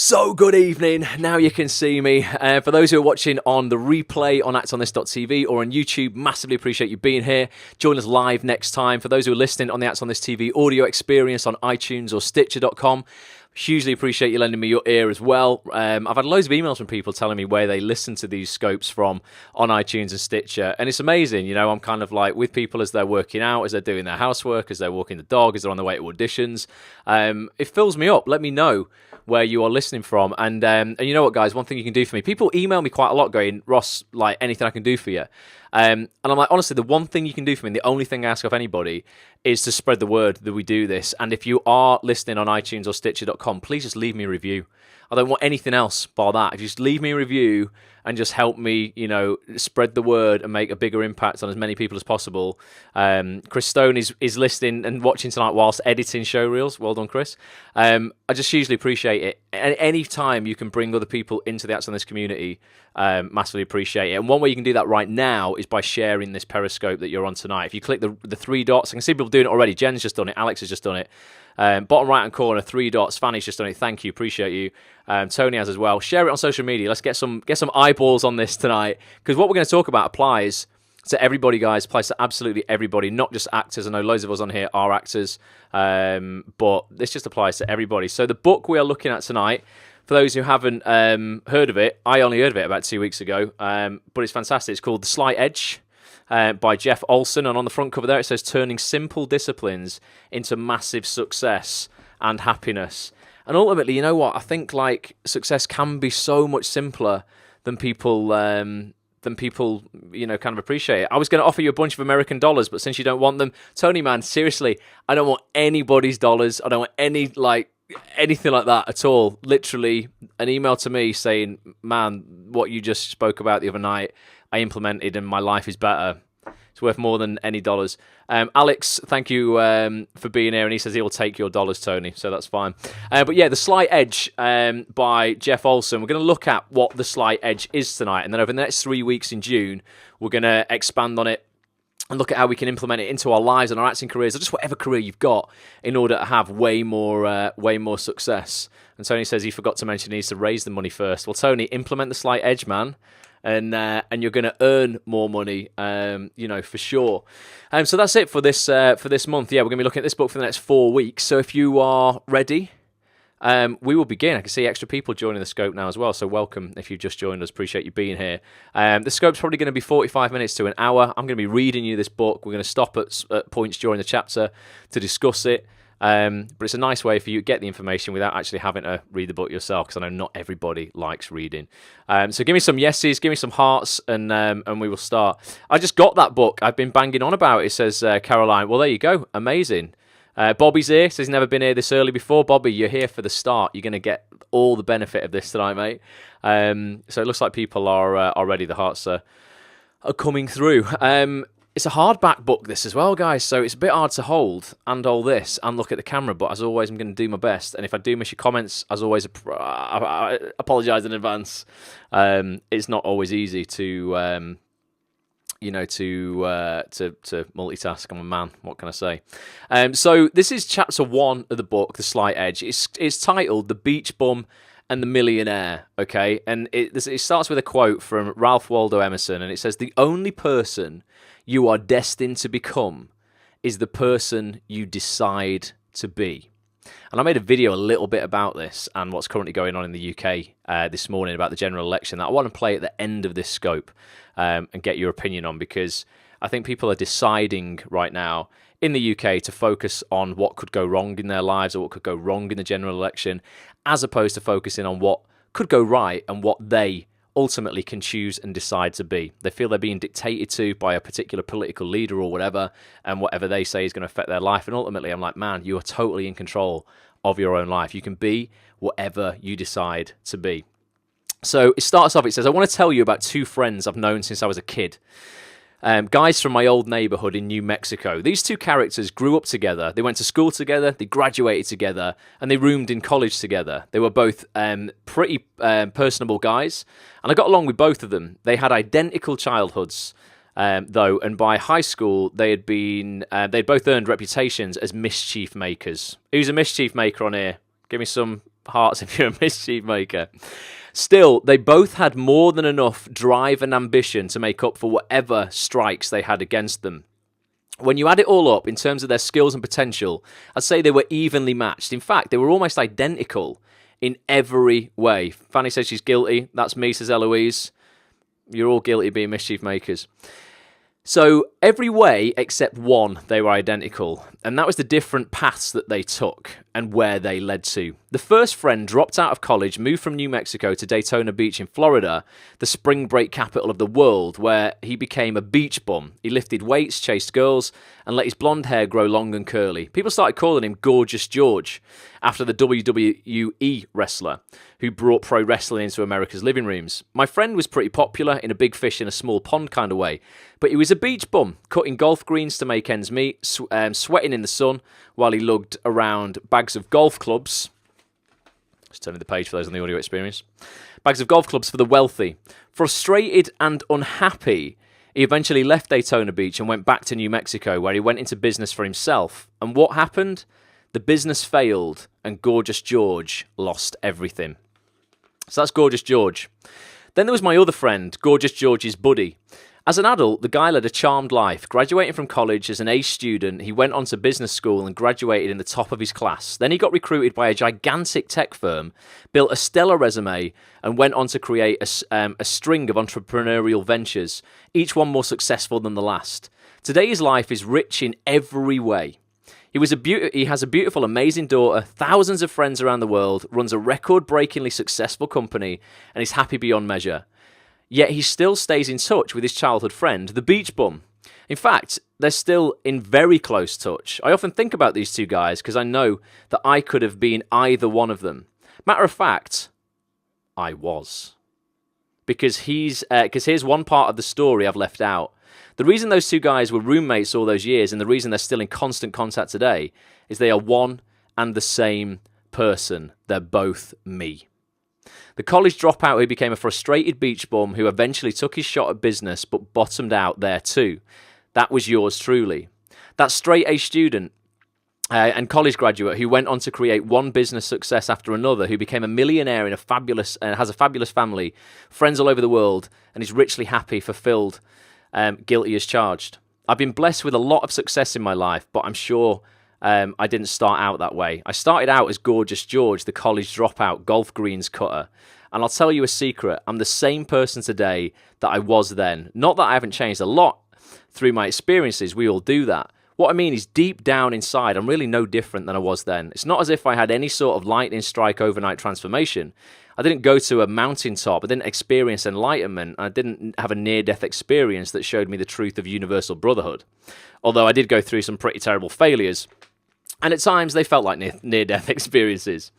So good evening, now you can see me. For those who are watching on the replay on actonthis.tv or on YouTube, massively appreciate you being here. Join us live next time. For those who are listening on the Acts on This TV audio experience on iTunes or Stitcher.com, hugely appreciate you lending me your ear as well. I've had loads of emails from people telling me where they listen to these scopes from on iTunes and Stitcher, and it's amazing. You know, I'm kind of like with people as they're working out, as they're doing their housework, as they're walking the dog, as they're on their way to auditions. It fills me up. Let me know where you are listening from, and you know what, guys, one thing you can do for me, people email me quite a lot going, Ross, like, anything I can do for you, and I'm like, honestly, the one thing you can do for me, and the only thing I ask of anybody, is to spread the word that we do this. And if you are listening on iTunes or Stitcher.com, please just leave me a review. I don't want anything else bar that. If you just leave me a review and just help me, you know, spread the word and make a bigger impact on as many people as possible. Chris Stone is listening and watching tonight whilst editing show reels. Well done, Chris. I just hugely appreciate it. Any time you can bring other people into the Acts on This community, massively appreciate it. And one way you can do that right now is by sharing this Periscope that you're on tonight. If you click the three dots, I can see people doing it already. Jen's just done it. Alex has just done it. Bottom right hand corner, three dots. Fanny's just done it. Thank you, appreciate you. Tony has as well. Share it on social media. Let's get some eyeballs on this tonight, because what we're going to talk about applies to everybody, guys. Applies to absolutely everybody, not just actors. I know loads of us on here are actors, but this just applies to everybody. So the book we are looking at tonight, for those who haven't heard of it, I only heard of it about 2 weeks ago, but it's fantastic. It's called The Slight Edge. By Jeff Olson, and on the front cover there it says turning simple disciplines into massive success and happiness. And ultimately, you know what, I think like success can be so much simpler than people you know, kind of appreciate it. I was going to offer you a bunch of American dollars, but since you don't want them, Tony, man, seriously, I don't want anybody's dollars. I don't want anything like that at all. Literally an email to me saying, man, what you just spoke about the other night, I implemented and my life is better. It's worth more than any dollars. Alex, thank you for being here, and he says he'll take your dollars, Tony, so that's fine. But yeah, The Slight Edge by Jeff Olson. We're going to look at what The Slight Edge is tonight, and then over the next 3 weeks in June, we're going to expand on it and look at how we can implement it into our lives and our acting careers, or just whatever career you've got, in order to have way more success. And Tony says he forgot to mention he needs to raise the money first. Well, Tony, implement The Slight Edge, man. And you're going to earn more money, you know, for sure. So that's it for this month. Yeah, we're going to be looking at this book for the next 4 weeks. So if you are ready, we will begin. I can see extra people joining the scope now as well. So welcome if you've just joined us. Appreciate you being here. The scope's probably going to be 45 minutes to an hour. I'm going to be reading you this book. We're going to stop at points during the chapter to discuss it. But it's a nice way for you to get the information without actually having to read the book yourself, because I know not everybody likes reading. So give me some yeses, give me some hearts, and we will start. I just got that book. I've been banging on about it, says Caroline. Well, there you go. Amazing. Bobby's here. Says he's never been here this early before. Bobby, you're here for the start. You're going to get all the benefit of this tonight, mate. So it looks like people are ready. The hearts are coming through. It's a hardback book, this as well, guys, so it's a bit hard to hold and all this and look at the camera, but as always, I'm going to do my best. And if I do miss your comments, as always, I apologise in advance. It's not always easy to, you know, to multitask. I'm a man, what can I say? So this is chapter 1 of the book, The Slight Edge. It's titled The Beach Bum and the Millionaire, okay? And it starts with a quote from Ralph Waldo Emerson, and it says, "The only person you are destined to become is the person you decide to be." And I made a video a little bit about this and what's currently going on in the UK this morning about the general election that I want to play at the end of this scope and get your opinion on, because I think people are deciding right now in the UK to focus on what could go wrong in their lives or what could go wrong in the general election, as opposed to focusing on what could go right and what they ultimately can choose and decide to be. They feel they're being dictated to by a particular political leader or whatever, and whatever they say is going to affect their life. And ultimately, I'm like, man, you are totally in control of your own life. You can be whatever you decide to be. So it starts off, it says, "I want to tell you about 2 friends I've known since I was a kid. Guys from my old neighborhood in New Mexico. These 2 characters grew up together. They went to school together, they graduated together, and they roomed in college together. They were both pretty personable guys, and I got along with both of them. They had identical childhoods, though, and by high school, they'd both earned reputations as mischief makers." Who's a mischief maker on here? Give me some hearts if you're a mischief maker. Still, they both had more than enough drive and ambition to make up for whatever strikes they had against them. When you add it all up in terms of their skills and potential, I'd say they were evenly matched. In fact, they were almost identical in every way. Fanny says she's guilty. That's me, says Eloise. You're all guilty of being mischief makers. So every way except one, they were identical. And that was the different paths that they took and where they led to. The first friend dropped out of college, moved from New Mexico to Daytona Beach in Florida, the spring break capital of the world, where he became a beach bum. He lifted weights, chased girls, and let his blonde hair grow long and curly. People started calling him Gorgeous George, after the WWE wrestler who brought pro wrestling into America's living rooms. My friend was pretty popular in a big fish in a small pond kind of way, but he was a beach bum, cutting golf greens to make ends meet, sweating in the sun while he lugged around bags of golf clubs. Just turning the page for those on the audio experience. Bags of golf clubs for the wealthy. Frustrated and unhappy, he eventually left Daytona Beach and went back to New Mexico, where he went into business for himself. And what happened? The business failed, and Gorgeous George lost everything. So that's Gorgeous George. Then there was my other friend, Gorgeous George's buddy. As an adult, the guy led a charmed life. Graduating from college as an A student, he went on to business school and graduated in the top of his class. Then he got recruited by a gigantic tech firm, built a stellar resume, and went on to create a string of entrepreneurial ventures, each one more successful than the last. Today, his life is rich in every way. He has a beautiful, amazing daughter, thousands of friends around the world, runs a record-breakingly successful company, and is happy beyond measure. Yet he still stays in touch with his childhood friend, the beach bum. In fact, they're still in very close touch. I often think about these two guys because I know that I could have been either one of them. Matter of fact, I was. Because here's one part of the story I've left out. The reason those two guys were roommates all those years and the reason they're still in constant contact today is they are one and the same person. They're both me. The college dropout who became a frustrated beach bum who eventually took his shot at business but bottomed out there too. That was yours truly. That straight A student and college graduate who went on to create one business success after another, who became a millionaire in has a fabulous family, friends all over the world, and is richly happy, fulfilled, guilty as charged. I've been blessed with a lot of success in my life, but I'm sure I didn't start out that way. I started out as Gorgeous George, the college dropout golf greens cutter. And I'll tell you a secret, I'm the same person today that I was then. Not that I haven't changed a lot through my experiences, we all do that. What I mean is deep down inside, I'm really no different than I was then. It's not as if I had any sort of lightning strike overnight transformation. I didn't go to a mountaintop, I didn't experience enlightenment, and I didn't have a near-death experience that showed me the truth of universal brotherhood. Although I did go through some pretty terrible failures, and at times they felt like near-death experiences.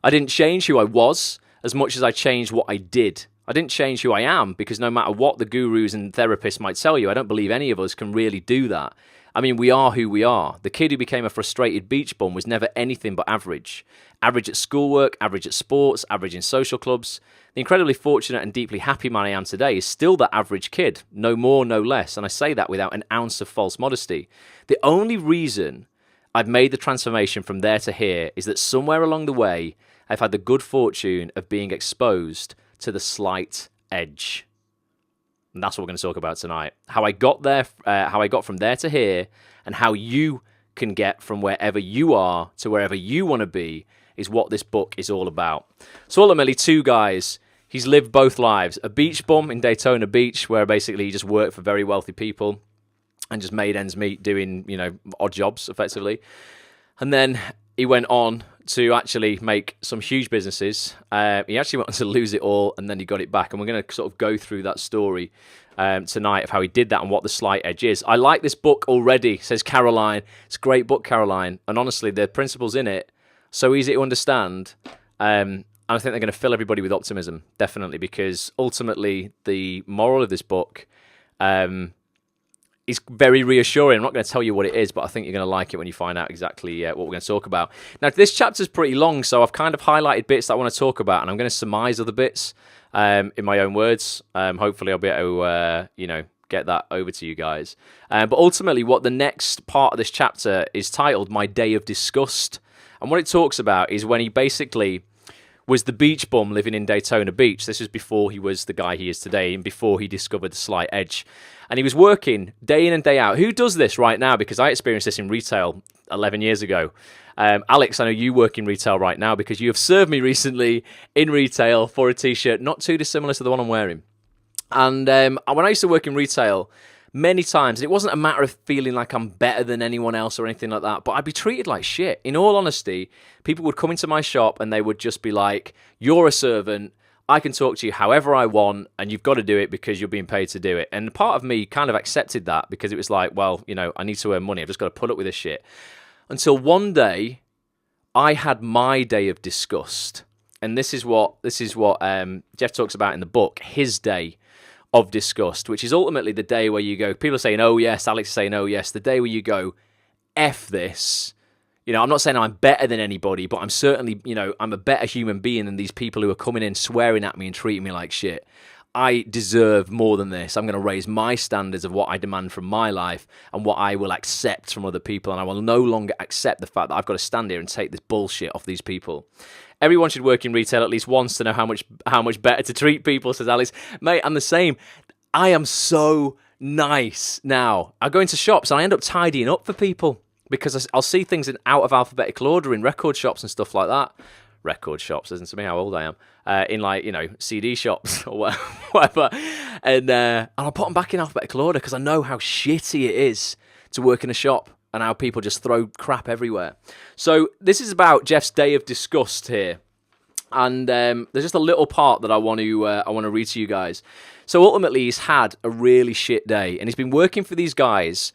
I didn't change who I was as much as I changed what I did. I didn't change who I am, because no matter what the gurus and therapists might tell you, I don't believe any of us can really do that. I mean, we are who we are. The kid who became a frustrated beach bum was never anything but average. Average at schoolwork, average at sports, average in social clubs. The incredibly fortunate and deeply happy man I am today is still that average kid, no more, no less, and I say that without an ounce of false modesty. The only reason I've made the transformation from there to here is that somewhere along the way, I've had the good fortune of being exposed to the slight edge. And that's what we're going to talk about tonight. How I got there, how I got from there to here, and how you can get from wherever you are to wherever you want to be is what this book is all about. So ultimately, two guys. He's lived both lives. A beach bum in Daytona Beach, where basically he just worked for very wealthy people and just made ends meet doing, odd jobs, effectively. And then he went on to actually make some huge businesses. He actually went on to lose it all, and then he got it back. And we're going to sort of go through that story tonight of how he did that and what the slight edge is. I like this book already, says Caroline. It's a great book, Caroline. And honestly, the principles in it, so easy to understand. And I think they're going to fill everybody with optimism, definitely, because ultimately the moral of this book is very reassuring. I'm not going to tell you what it is, but I think you're going to like it when you find out exactly what we're going to talk about. Now, this chapter's pretty long, so I've kind of highlighted bits that I want to talk about, and I'm going to surmise other bits in my own words. Hopefully, I'll be able to, get that over to you guys. But ultimately, what the next part of this chapter is titled My Day of Disgust. And what it talks about is when he basically was the beach bum living in Daytona Beach. This was before he was the guy he is today and before he discovered the slight edge. And he was working day in and day out. Who does this right now? Because I experienced this in retail 11 years ago. Alex, I know you work in retail right now because you have served me recently in retail for a t-shirt not too dissimilar to the one I'm wearing. And when I used to work in retail, many times, and it wasn't a matter of feeling like I'm better than anyone else or anything like that, but I'd be treated like shit. In all honesty, people would come into my shop and they would just be like, you're a servant, I can talk to you however I want, and you've got to do it because you're being paid to do it. And part of me kind of accepted that because it was like, well, you know, I need to earn money, I've just got to put up with this shit. Until one day, I had my day of disgust. And this is what Jeff talks about in the book, his day of disgust, which is ultimately the day where you go, people are saying, oh yes, Alex is saying, oh yes, the day where you go, F this. You know, I'm not saying I'm better than anybody, but I'm certainly, you know, I'm a better human being than these people who are coming in, swearing at me and treating me like shit. I deserve more than this. I'm going to raise my standards of what I demand from my life and what I will accept from other people, and I will no longer accept the fact that I've got to stand here and take this bullshit off these people. Everyone should work in retail at least once to know how much better to treat people, says Alice. Mate, I'm the same. I am so nice now. I go into shops and I end up tidying up for people because I'll see things in out of alphabetical order in record shops and stuff like that. Record shops, listen to me how old I am. In like, you know, CD shops or whatever. And I'll put them back in alphabetical order because I know how shitty it is to work in a shop and how people just throw crap everywhere. So this is about Jeff's day of disgust here. And there's just a little part that I want to read to you guys. So ultimately, he's had a really shit day, and he's been working for these guys,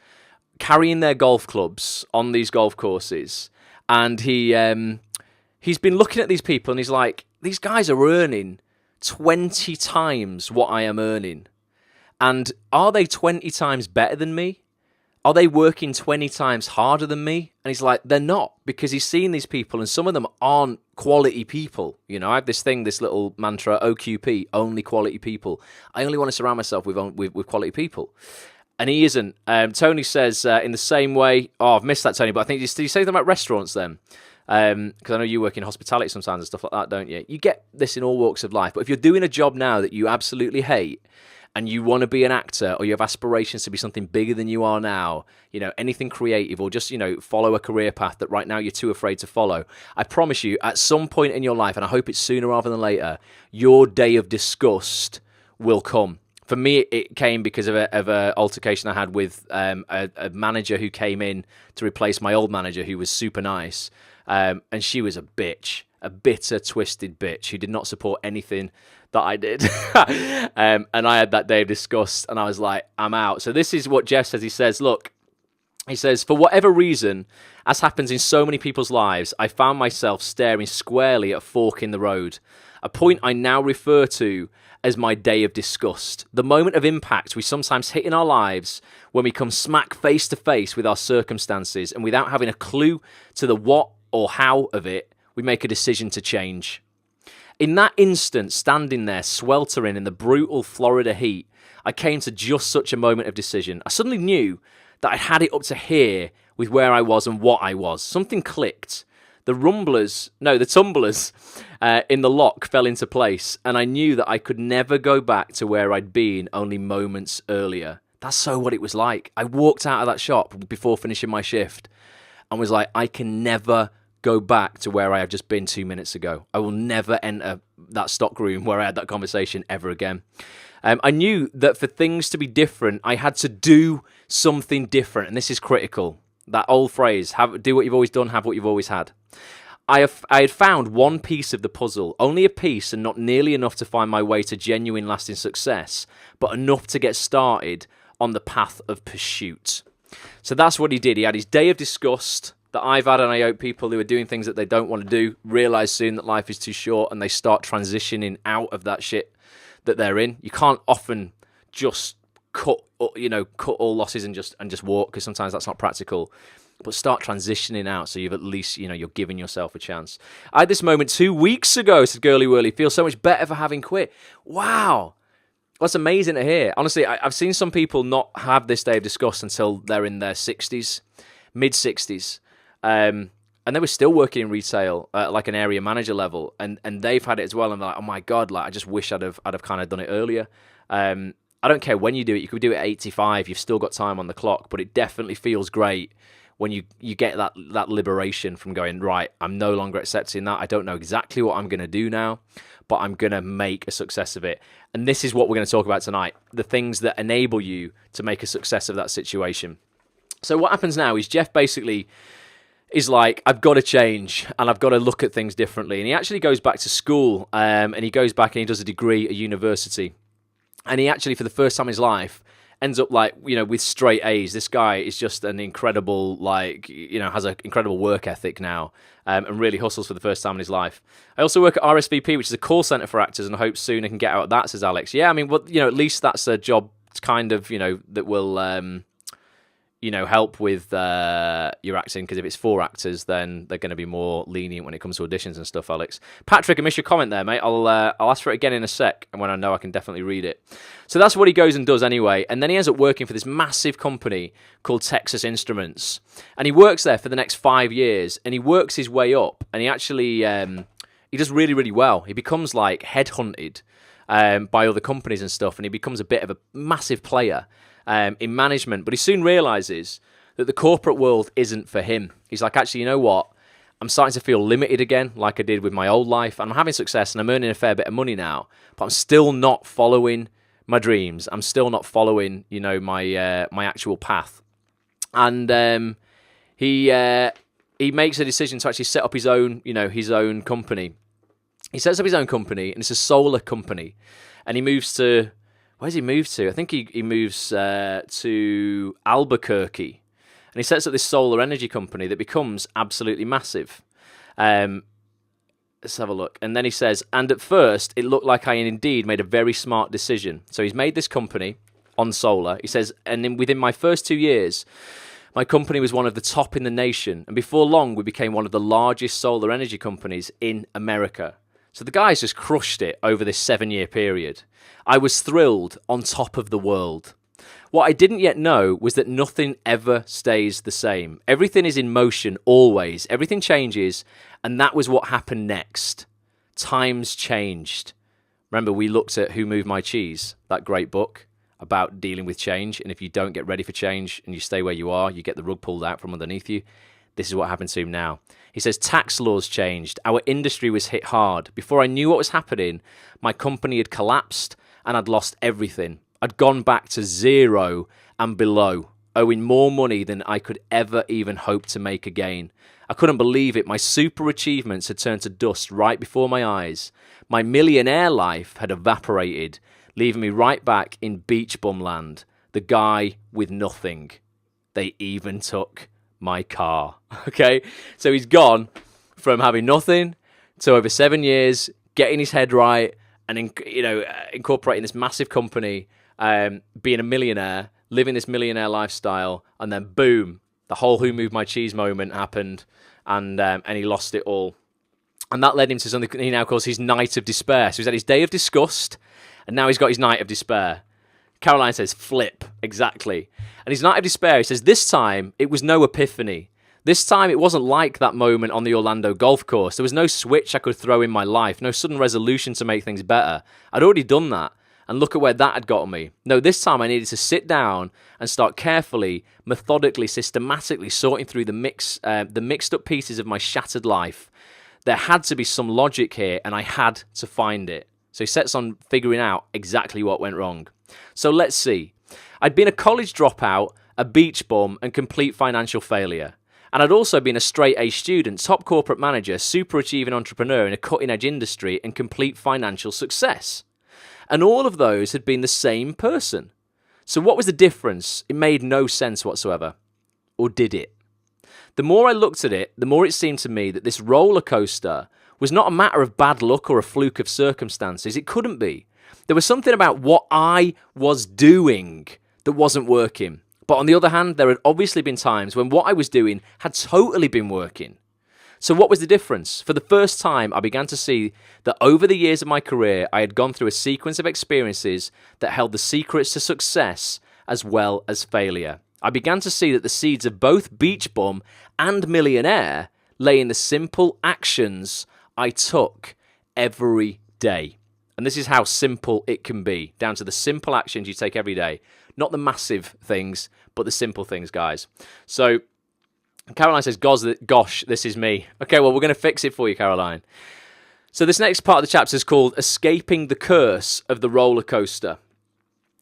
carrying their golf clubs on these golf courses, and he's been looking at these people, and he's like, these guys are earning 20 times what I am earning, and are they 20 times better than me? Are they working 20 times harder than me? And he's like, they're not, because he's seen these people, and some of them aren't quality people. You know, I have this little mantra, OQP, only quality people. I only want to surround myself with quality people. And he isn't. Tony says, in the same way, oh, I've missed that, Tony, but I think, did you say something about restaurants then? Because I know you work in hospitality sometimes and stuff like that, don't you? You get this in all walks of life, but if you're doing a job now that you absolutely hate, and you want to be an actor, or you have aspirations to be something bigger than you are now, you know, anything creative, or just, you know, follow a career path that right now you're too afraid to follow, I promise you, at some point in your life, and I hope it's sooner rather than later, your day of disgust will come. For me, it came because of a altercation I had with a manager who came in to replace my old manager, who was super nice, and she was a bitch, a bitter, twisted bitch who did not support anything that I did. And I had that day of disgust, and I was like, I'm out. So this is what Jeff says. He says, look, he says, for whatever reason, as happens in so many people's lives, I found myself staring squarely at a fork in the road, a point I now refer to as my day of disgust, the moment of impact we sometimes hit in our lives when we come smack face to face with our circumstances, and without having a clue to the what or how of it, we make a decision to change. In that instant, standing there, sweltering in the brutal Florida heat, I came to just such a moment of decision. I suddenly knew that I'd had it up to here with where I was and what I was. Something clicked. The tumblers in the lock fell into place, and I knew that I could never go back to where I'd been only moments earlier. That's so what it was like. I walked out of that shop before finishing my shift and was like, I can never go back to where I have just been 2 minutes ago. I will never enter that stock room where I had that conversation ever again. I knew that for things to be different, I had to do something different, and this is critical. That old phrase, do what you've always done, have what you've always had. I had found one piece of the puzzle, only a piece and not nearly enough to find my way to genuine lasting success, but enough to get started on the path of pursuit. So that's what he did. He had his day of disgust that I've had, and I hope people who are doing things that they don't want to do realize soon that life is too short and they start transitioning out of that shit that they're in. You can't often just cut all losses and just walk, because sometimes that's not practical. But start transitioning out, so you've at least, you're giving yourself a chance. I had this moment 2 weeks ago, said Girly Whirly. Feel so much better for having quit. Wow. That's amazing to hear. Honestly, I've seen some people not have this day of disgust until they're in their 60s, mid-60s. And and they were still working in retail at like an area manager level, and they've had it as well. And they're like, oh my God, like I just wish I'd have kind of done it earlier. I don't care when you do it. You could do it at 85. You've still got time on the clock, but it definitely feels great when you get that liberation from going, right, I'm no longer accepting that. I don't know exactly what I'm going to do now, but I'm going to make a success of it. And this is what we're going to talk about tonight, the things that enable you to make a success of that situation. So what happens now is Jeff basically is like, I've got to change and I've got to look at things differently. And he actually goes back to school and he goes back and he does a degree at university. And he actually, for the first time in his life, ends up like, with straight A's. This guy is just an incredible, has an incredible work ethic now and really hustles for the first time in his life. I also work at RSVP, which is a call center for actors, and I hope soon I can get out of that, says Alex. Yeah, I mean, at least that's a job kind of, that will, help with your acting, because if it's for actors, then they're going to be more lenient when it comes to auditions and stuff, Alex. Patrick, I missed your comment there, mate. I'll ask for it again in a sec, and when I know I can definitely read it. So that's what he goes and does anyway, and then he ends up working for this massive company called Texas Instruments, and he works there for the next 5 years, and he works his way up, and he actually he does really, really well. He becomes like headhunted by other companies and stuff, and he becomes a bit of a massive player in management, but he soon realizes that the corporate world isn't for him. He's like, actually, you know what? I'm starting to feel limited again, like I did with my old life. I'm having success and I'm earning a fair bit of money now, but I'm still not following my dreams. I'm still not following, my actual path. And he makes a decision to actually set up his own, his own company. He sets up his own company, and it's a solar company. And he moves to... Where's he moved to? I think he moves to Albuquerque. And he sets up this solar energy company that becomes absolutely massive. Let's have a look. And then he says, and at first, it looked like I indeed made a very smart decision. So he's made this company on solar. He says, and within my first 2 years, my company was one of the top in the nation. And before long, we became one of the largest solar energy companies in America. So the guy's just crushed it over this 7-year period. I was thrilled, on top of the world. What I didn't yet know was that nothing ever stays the same. Everything is in motion, always. Everything changes, and that was what happened next. Times changed. Remember, we looked at Who Moved My Cheese, that great book about dealing with change, and if you don't get ready for change and you stay where you are, you get the rug pulled out from underneath you. This is what happened to him now. He says, tax laws changed. Our industry was hit hard. Before I knew what was happening, my company had collapsed and I'd lost everything. I'd gone back to zero and below, owing more money than I could ever even hope to make again. I couldn't believe it. My super achievements had turned to dust right before my eyes. My millionaire life had evaporated, leaving me right back in beach bum land, the guy with nothing. They even took my car. Okay, so he's gone from having nothing to over 7 years, getting his head right, and incorporating this massive company, being a millionaire, living this millionaire lifestyle, and then boom, the whole Who Moved My Cheese moment happened, and he lost it all. And that led him to something he now calls his night of despair. So he's had his day of disgust, and now he's got his night of despair. Caroline says, flip, exactly. And his night of despair, he says, this time, it was no epiphany. This time, it wasn't like that moment on the Orlando golf course. There was no switch I could throw in my life, no sudden resolution to make things better. I'd already done that, and look at where that had gotten me. No, this time I needed to sit down and start carefully, methodically, systematically sorting through the mixed up pieces of my shattered life. There had to be some logic here, and I had to find it. So he sets on figuring out exactly what went wrong. So let's see. I'd been a college dropout, a beach bum, and complete financial failure. And I'd also been a straight-A student, top corporate manager, super achieving entrepreneur in a cutting-edge industry, and complete financial success. And all of those had been the same person. So what was the difference? It made no sense whatsoever. Or did it? The more I looked at it, the more it seemed to me that this roller coaster was not a matter of bad luck or a fluke of circumstances. It couldn't be. There was something about what I was doing that wasn't working. But on the other hand, there had obviously been times when what I was doing had totally been working. So what was the difference? For the first time, I began to see that over the years of my career, I had gone through a sequence of experiences that held the secrets to success as well as failure. I began to see that the seeds of both beach bum and millionaire lay in the simple actions I took every day. And this is how simple it can be, down to the simple actions you take every day. Not the massive things, but the simple things, guys. So Caroline says, gosh, this is me. Okay, well, we're going to fix it for you, Caroline. So this next part of the chapter is called Escaping the Curse of the Roller Coaster.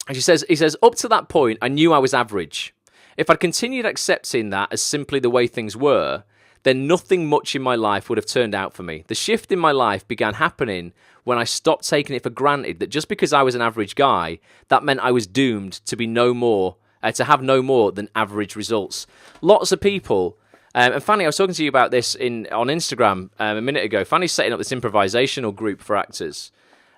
And he says, up to that point, I knew I was average. If I'd continued accepting that as simply the way things were, then nothing much in my life would have turned out for me. The shift in my life began happening when I stopped taking it for granted that just because I was an average guy, that meant I was doomed to be to have no more than average results. Lots of people, and Fanny, I was talking to you about this on Instagram a minute ago. Fanny's setting up this improvisational group for actors,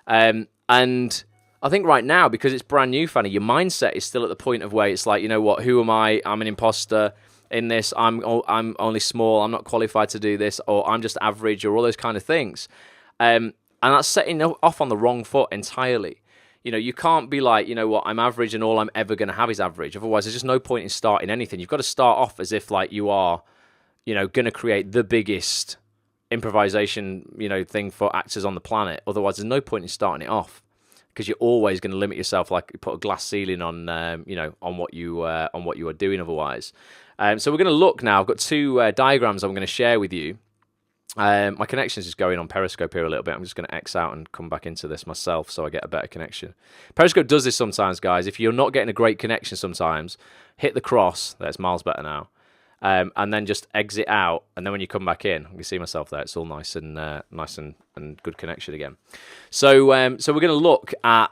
and I think right now, because it's brand new, Fanny, your mindset is still at the point of where it's like, you know what, who am I? I'm an imposter in this. I'm only small. I'm not qualified to do this, or I'm just average, or all those kind of things. And that's setting off on the wrong foot entirely. You know, you can't be like, you know what, I'm average and all I'm ever going to have is average. Otherwise, there's just no point in starting anything. You've got to start off as if like you are, you know, going to create the biggest improvisation, you know, thing for actors on the planet. Otherwise, there's no point in starting it off, because you're always going to limit yourself, like you put a glass ceiling on, you know, on what you are doing otherwise. So we're going to look now. I've got two diagrams I'm going to share with you. My connection's just going on Periscope here a little bit. I'm just going to X out and come back into this myself so I get a better connection. Periscope does this sometimes, guys. If you're not getting a great connection sometimes, hit the cross. That's miles better now. And then just exit out. And then when you come back in, I can see myself there. It's all nice and good connection again. So we're going to look at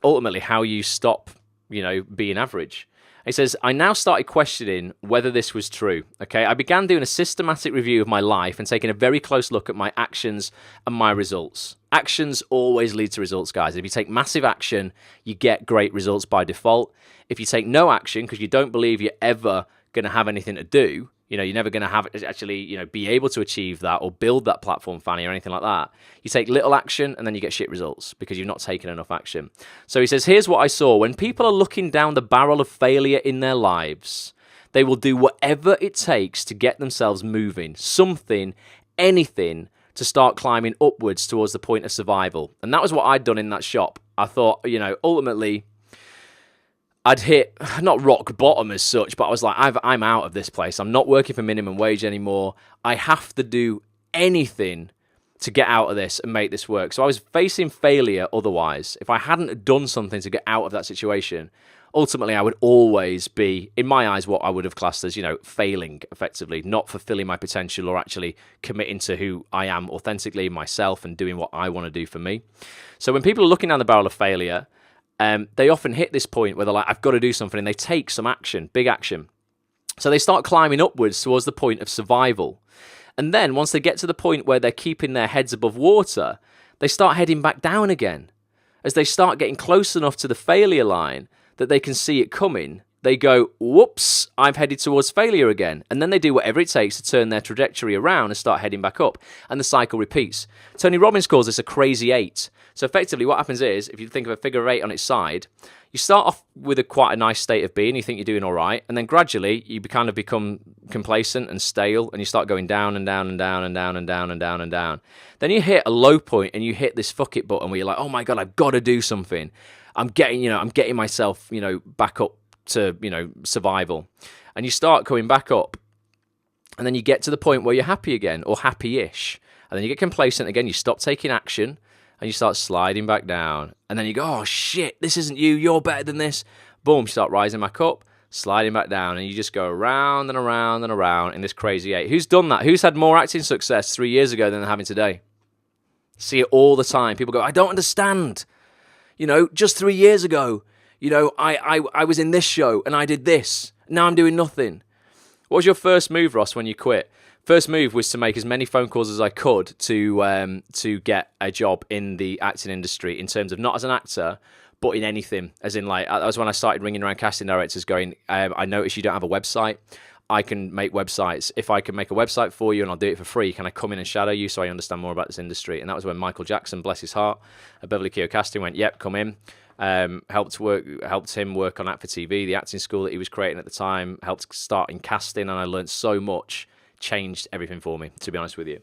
ultimately how you stop, you know, being average. He says, I now started questioning whether this was true. Okay, I began doing a systematic review of my life and taking a very close look at my actions and my results. Actions always lead to results, guys. If you take massive action, you get great results by default. If you take no action because you don't believe you're ever going to have anything to do, you know, you're never going to have actually, you know, be able to achieve that or build that platform, Fanny, or anything like that. You take little action and then you get shit results because you've not taken enough action. So he says, here's what I saw. When people are looking down the barrel of failure in their lives, they will do whatever it takes to get themselves moving, something, anything, to start climbing upwards towards the point of survival. And that was what I'd done in that shop. I thought, you know, ultimately, I'd hit, not rock bottom as such, but I was like, I'm out of this place. I'm not working for minimum wage anymore. I have to do anything to get out of this and make this work. So I was facing failure otherwise. If I hadn't done something to get out of that situation, ultimately I would always be, in my eyes, what I would have classed as, you know, failing effectively, not fulfilling my potential or actually committing to who I am authentically, myself, and doing what I want to do for me. So when people are looking down the barrel of failure, they often hit this point where they're like, I've got to do something, and they take some action, big action. So they start climbing upwards towards the point of survival. And then once they get to the point where they're keeping their heads above water, they start heading back down again. As they start getting close enough to the failure line that they can see it coming, they go, whoops, I've headed towards failure again. And then they do whatever it takes to turn their trajectory around and start heading back up. And the cycle repeats. Tony Robbins calls this a crazy eight. So effectively what happens is, if you think of a figure of eight on its side, you start off with quite a nice state of being, you think you're doing all right, and then gradually you kind of become complacent and stale, and you start going down and down and down and down and down and down and down. Then you hit a low point and you hit this fuck it button where you're like, oh my God, I've got to do something. I'm getting myself, you know, back up to, you know, survival. And you start coming back up, and then you get to the point where you're happy again, or happy-ish. And then you get complacent again, you stop taking action, and you start sliding back down. And then you go, oh shit, this isn't you, you're better than this. Boom, you start rising back up, sliding back down, and you just go around and around and around in this crazy eight. Who's done that? Who's had more acting success 3 years ago than they're having today? See it all the time. People go, I don't understand. You know, just 3 years ago, you know, I was in this show and I did this. Now I'm doing nothing. What was your first move, Ross, when you quit? First move was to make as many phone calls as I could to get a job in the acting industry, in terms of not as an actor, but in anything. As in, like, that was when I started ringing around casting directors going, I noticed you don't have a website. I can make websites. If I can make a website for you and I'll do it for free, can I come in and shadow you so I understand more about this industry? And that was when Michael Jackson, bless his heart, at Beverly Keogh Casting went, yep, come in. Helped him work on Act for TV, the acting school that he was creating at the time, helped start in casting, and I learned so much changed everything for me, to be honest with you.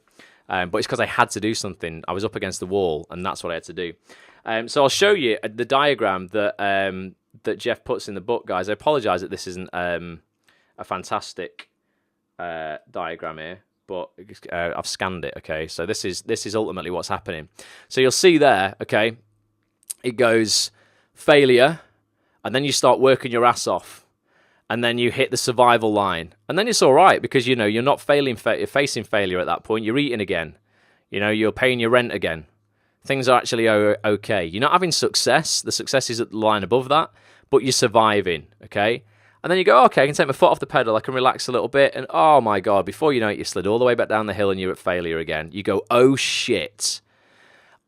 But it's because I had to do something. I was up against the wall, and that's what I had to do. So I'll show you the diagram that Jeff puts in the book, guys. I apologize that this isn't a fantastic diagram here, but I've scanned it. Okay, so this is ultimately what's happening. So you'll see there. Okay, it goes failure, and then you start working your ass off, and then you hit the survival line, and then it's all right because you're not facing failure at that point. You're eating again. You're paying your rent again. Things are actually okay. You're not having success. The success is at the line above that, but you're surviving, okay? And then you go, okay, I can take my foot off the pedal. I can relax a little bit. And oh my God, before you know it, you slid all the way back down the hill and you're at failure again. You go, oh shit,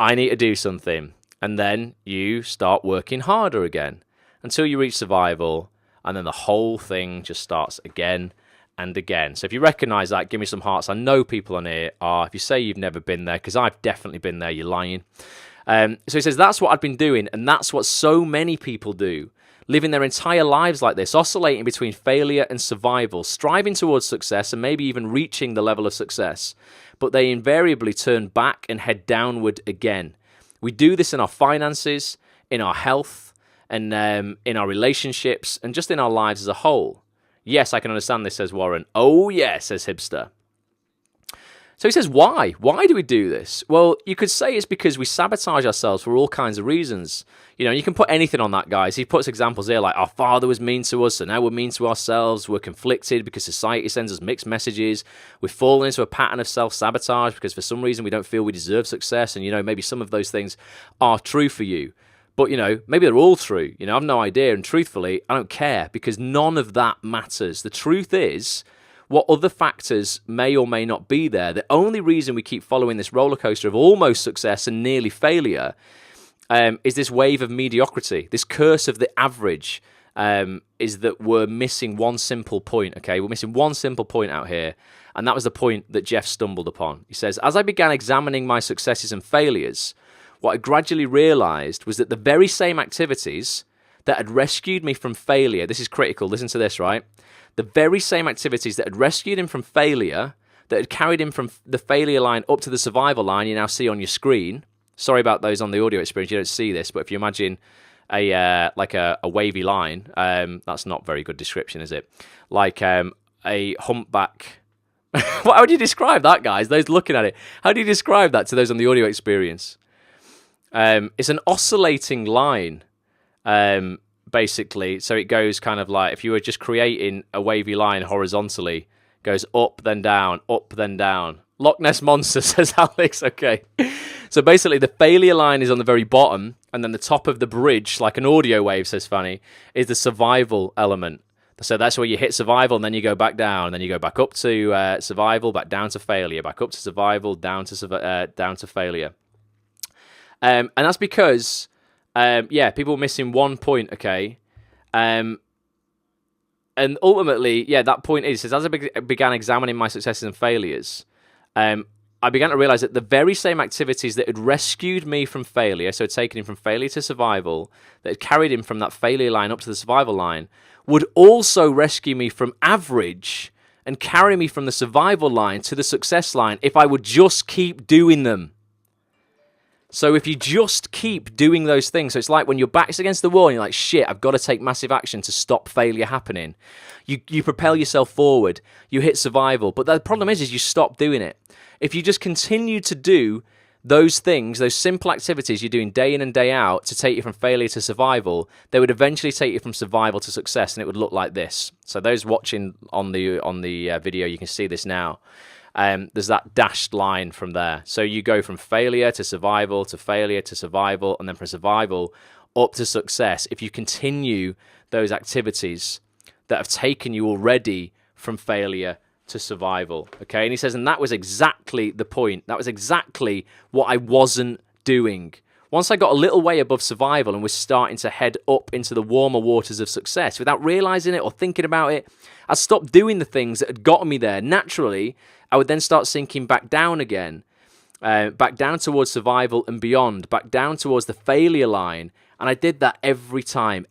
I need to do something. And then you start working harder again until you reach survival. And then the whole thing just starts again and again. So if you recognize that, give me some hearts. I know people on here are. If you say you've never been there, because I've definitely been there, you're lying. So he says, that's what I've been doing, and that's what so many people do, living their entire lives like this, oscillating between failure and survival, striving towards success and maybe even reaching the level of success. But they invariably turn back and head downward again. We do this in our finances, in our health, and in our relationships, and just in our lives as a whole. Yes, I can understand this, says Warren. Oh, yeah, says Hipster. So he says, why? Why do we do this? Well, you could say it's because we sabotage ourselves for all kinds of reasons. You can put anything on that, guys. He puts examples here like our father was mean to us, so now we're mean to ourselves. We're conflicted because society sends us mixed messages. We've fallen into a pattern of self-sabotage because for some reason we don't feel we deserve success. And, maybe some of those things are true for you. But, maybe they're all true. I've no idea. And truthfully, I don't care because none of that matters. The truth is, what other factors may or may not be there, the only reason we keep following this roller coaster of almost success and nearly failure is this wave of mediocrity, this curse of the average, is that we're missing one simple point, okay? We're missing one simple point out here, and that was the point that Jeff stumbled upon. He says, as I began examining my successes and failures, what I gradually realized was that the very same activities that had rescued me from failure, this is critical, listen to this, right? The very same activities that had rescued him from failure, that had carried him from the failure line up to the survival line you now see on your screen. Sorry about those on the audio experience, you don't see this, but if you imagine a wavy line, that's not very good description, is it? Like a humpback. How would you describe that, guys? Those looking at it, how do you describe that to those on the audio experience? It's an oscillating line, basically. So it goes kind of like if you were just creating a wavy line horizontally, goes up, then down, up, then down. Loch Ness Monster, says Alex. Okay. So basically the failure line is on the very bottom, and then the top of the bridge, like an audio wave, says Fanny, is the survival element. So that's where you hit survival, and then you go back down, and then you go back up to survival, back down to failure, back up to survival, down to failure. And that's because, people are missing one point, okay? And ultimately, that point is, as I began examining my successes and failures, I began to realize that the very same activities that had rescued me from failure, so taken him from failure to survival, that had carried him from that failure line up to the survival line, would also rescue me from average and carry me from the survival line to the success line if I would just keep doing them. So if you just keep doing those things, so it's like when your back's against the wall and you're like, shit, I've got to take massive action to stop failure happening. You propel yourself forward, you hit survival, but the problem is you stop doing it. If you just continue to do those things, those simple activities you're doing day in and day out to take you from failure to survival, they would eventually take you from survival to success, and it would look like this. So those watching on the video, you can see this now. There's that dashed line from there. So you go from failure to survival to failure to survival, and then from survival up to success if you continue those activities that have taken you already from failure to survival. Okay, and he says, and that was exactly the point. That was exactly what I wasn't doing. Once I got a little way above survival and was starting to head up into the warmer waters of success without realizing it or thinking about it, I stopped doing the things that had gotten me there. Naturally, I would then start sinking back down again, back down towards survival and beyond, back down towards the failure line. And I did that every time.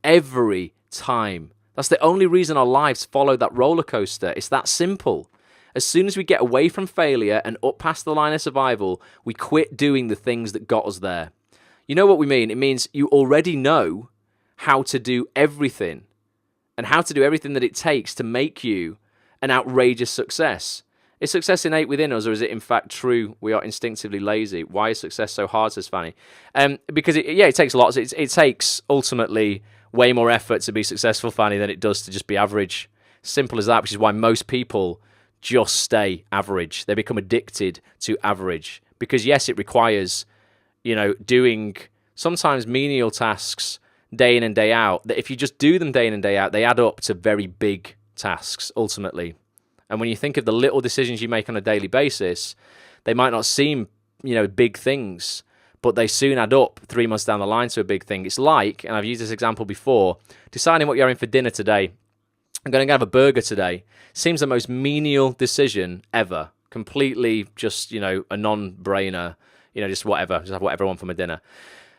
That's the only reason our lives follow that roller coaster. It's that simple. As soon as we get away from failure and up past the line of survival, we quit doing the things that got us there. You know what we mean? It means you already know how to do everything and how to do everything that it takes to make you an outrageous success. Is success innate within us, or is it in fact true we are instinctively lazy? Why is success so hard, says Fanny? Because it takes lots. It takes ultimately way more effort to be successful, Fanny, than it does to just be average. Simple as that, which is why most people just stay average. They become addicted to average. Because yes, it requires, doing sometimes menial tasks day in and day out, that if you just do them day in and day out, they add up to very big tasks, ultimately. And when you think of the little decisions you make on a daily basis, they might not seem, big things, but they soon add up 3 months down the line to a big thing. It's like, and I've used this example before, deciding what you're having for dinner today. I'm going to have a burger today. Seems the most menial decision ever. Completely just, a non-brainer. Just whatever. Just have whatever I want for my dinner.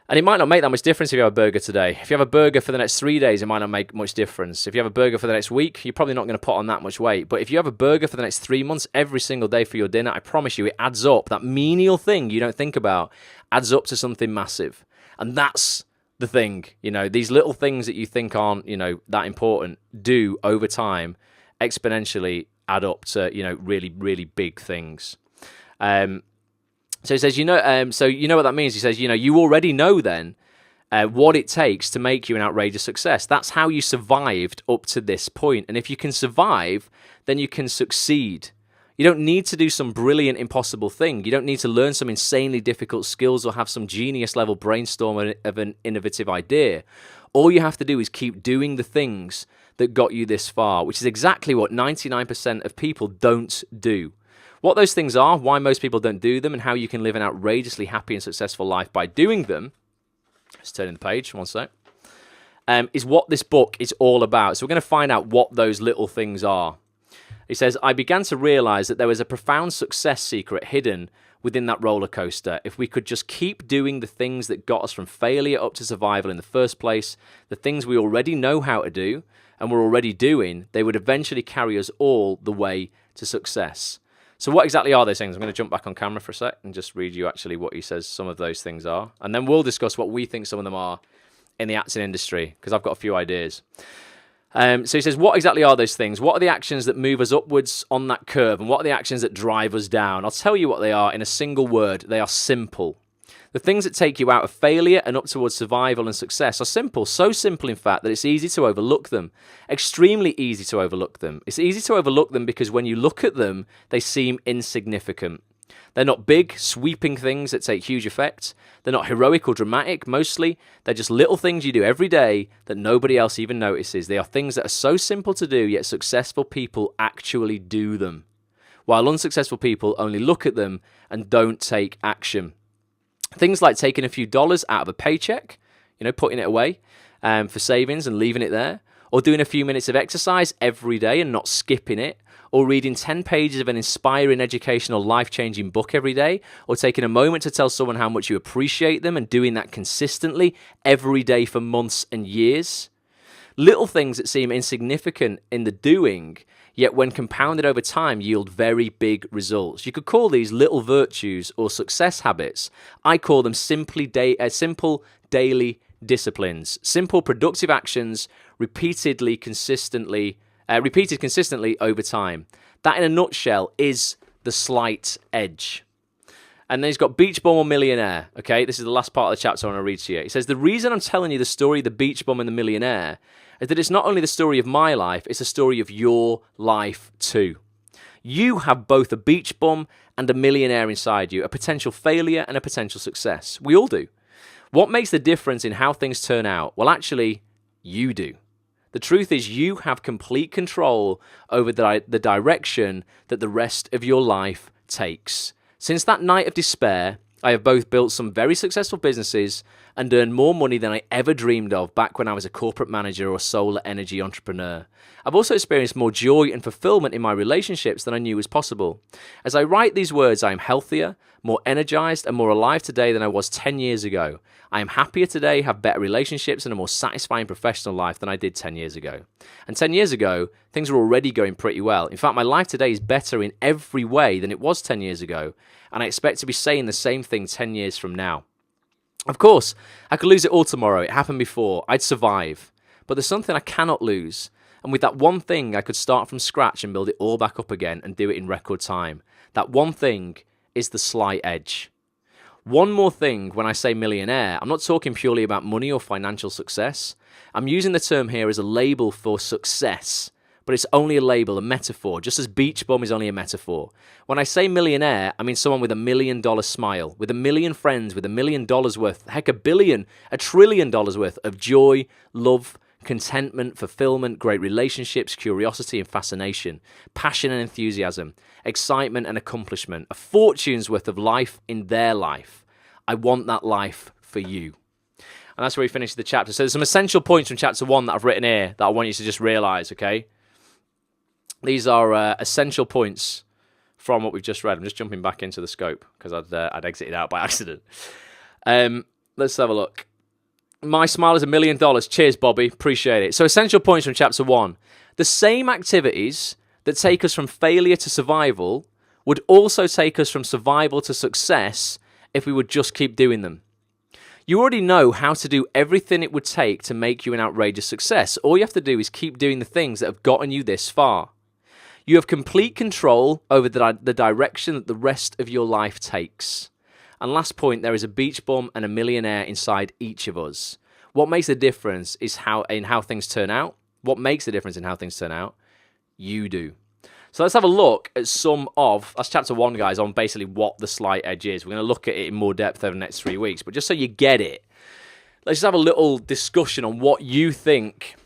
And it might not make that much difference if you have a burger today. If you have a burger for the next 3 days, it might not make much difference. If you have a burger for the next week, you're probably not going to put on that much weight. But if you have a burger for the next 3 months, every single day for your dinner, I promise you, it adds up. That menial thing you don't think about adds up to something massive. And that's the thing. These little things that you think aren't, that important do over time exponentially add up to, really, really big things. So he says, so you know what that means? He says, you already know then what it takes to make you an outrageous success. That's how you survived up to this point. And if you can survive, then you can succeed. You don't need to do some brilliant, impossible thing. You don't need to learn some insanely difficult skills or have some genius level brainstorm of an innovative idea. All you have to do is keep doing the things that got you this far, which is exactly what 99% of people don't do. What those things are, why most people don't do them, and how you can live an outrageously happy and successful life by doing them, let's turn in the page, one sec, is what this book is all about. So we're going to find out what those little things are. He says, I began to realize that there was a profound success secret hidden within that roller coaster. If we could just keep doing the things that got us from failure up to survival in the first place, the things we already know how to do and we're already doing, they would eventually carry us all the way to success. So what exactly are those things? I'm going to jump back on camera for a sec and just read you actually what he says some of those things are. And then we'll discuss what we think some of them are in the acting industry, because I've got a few ideas. So he says, what exactly are those things? What are the actions that move us upwards on that curve? And what are the actions that drive us down? I'll tell you what they are in a single word. They are simple. The things that take you out of failure and up towards survival and success are simple. So simple, in fact, that it's easy to overlook them. Extremely easy to overlook them. It's easy to overlook them because when you look at them, they seem insignificant. They're not big, sweeping things that take huge effect. They're not heroic or dramatic. Mostly, they're just little things you do every day that nobody else even notices. They are things that are so simple to do, yet successful people actually do them, while unsuccessful people only look at them and don't take action. Things like taking a few dollars out of a paycheck, putting it away for savings and leaving it there, or doing a few minutes of exercise every day and not skipping it, or reading 10 pages of an inspiring, educational, life-changing book every day, or taking a moment to tell someone how much you appreciate them and doing that consistently every day for months and years. Little things that seem insignificant in the doing, yet when compounded over time yield very big results. You could call these little virtues or success habits. I call them simple daily disciplines. Simple productive actions repeated consistently over time. That in a nutshell is the slight edge. And then he's got Beach Bum or Millionaire. Okay, this is the last part of the chapter I want to read to you. He says, the reason I'm telling you the story of the Beach Bum and the Millionaire is that it's not only the story of my life, it's a story of your life too. You have both a beach bum and a millionaire inside you, a potential failure and a potential success. We all do. What makes the difference in how things turn out? Well, actually, you do. The truth is you have complete control over the direction that the rest of your life takes. Since that night of despair, I have both built some very successful businesses and earned more money than I ever dreamed of back when I was a corporate manager or solar energy entrepreneur. I've also experienced more joy and fulfillment in my relationships than I knew was possible. As I write these words, I am healthier, more energized, and more alive today than I was 10 years ago. I am happier today, have better relationships, and a more satisfying professional life than I did 10 years ago. And 10 years ago, things were already going pretty well. In fact, my life today is better in every way than it was 10 years ago, and I expect to be saying the same thing 10 years from now. Of course, I could lose it all tomorrow. It happened before. I'd survive. But there's something I cannot lose. And with that one thing, I could start from scratch and build it all back up again and do it in record time. That one thing is the slight edge. One more thing, when I say millionaire, I'm not talking purely about money or financial success. I'm using the term here as a label for success, but it's only a label, a metaphor, just as beach bum is only a metaphor. When I say millionaire, I mean someone with $1 million smile, with 1 million friends, with $1 million worth, heck, $1 billion, $1 trillion worth of joy, love, contentment, fulfillment, great relationships, curiosity and fascination, passion and enthusiasm, excitement and accomplishment, a fortune's worth of life in their life. I want that life for you. And that's where we finish the chapter. So there's some essential points from chapter 1 that I've written here that I want you to just realize, okay? These are essential points from what we've just read. I'm just jumping back into the scope because I'd exited out by accident. Let's have a look. My smile is $1 million. Cheers, Bobby. Appreciate it. So essential points from chapter 1. The same activities that take us from failure to survival would also take us from survival to success if we would just keep doing them. You already know how to do everything it would take to make you an outrageous success. All you have to do is keep doing the things that have gotten you this far. You have complete control over the direction that the rest of your life takes. And last point, there is a beach bum and a millionaire inside each of us. What makes the difference is how things turn out. What makes the difference in how things turn out? You do. So let's have a look at that's chapter 1, guys, on basically what the slight edge is. We're going to look at it in more depth over the next 3 weeks. But just so you get it, let's just have a little discussion on what you think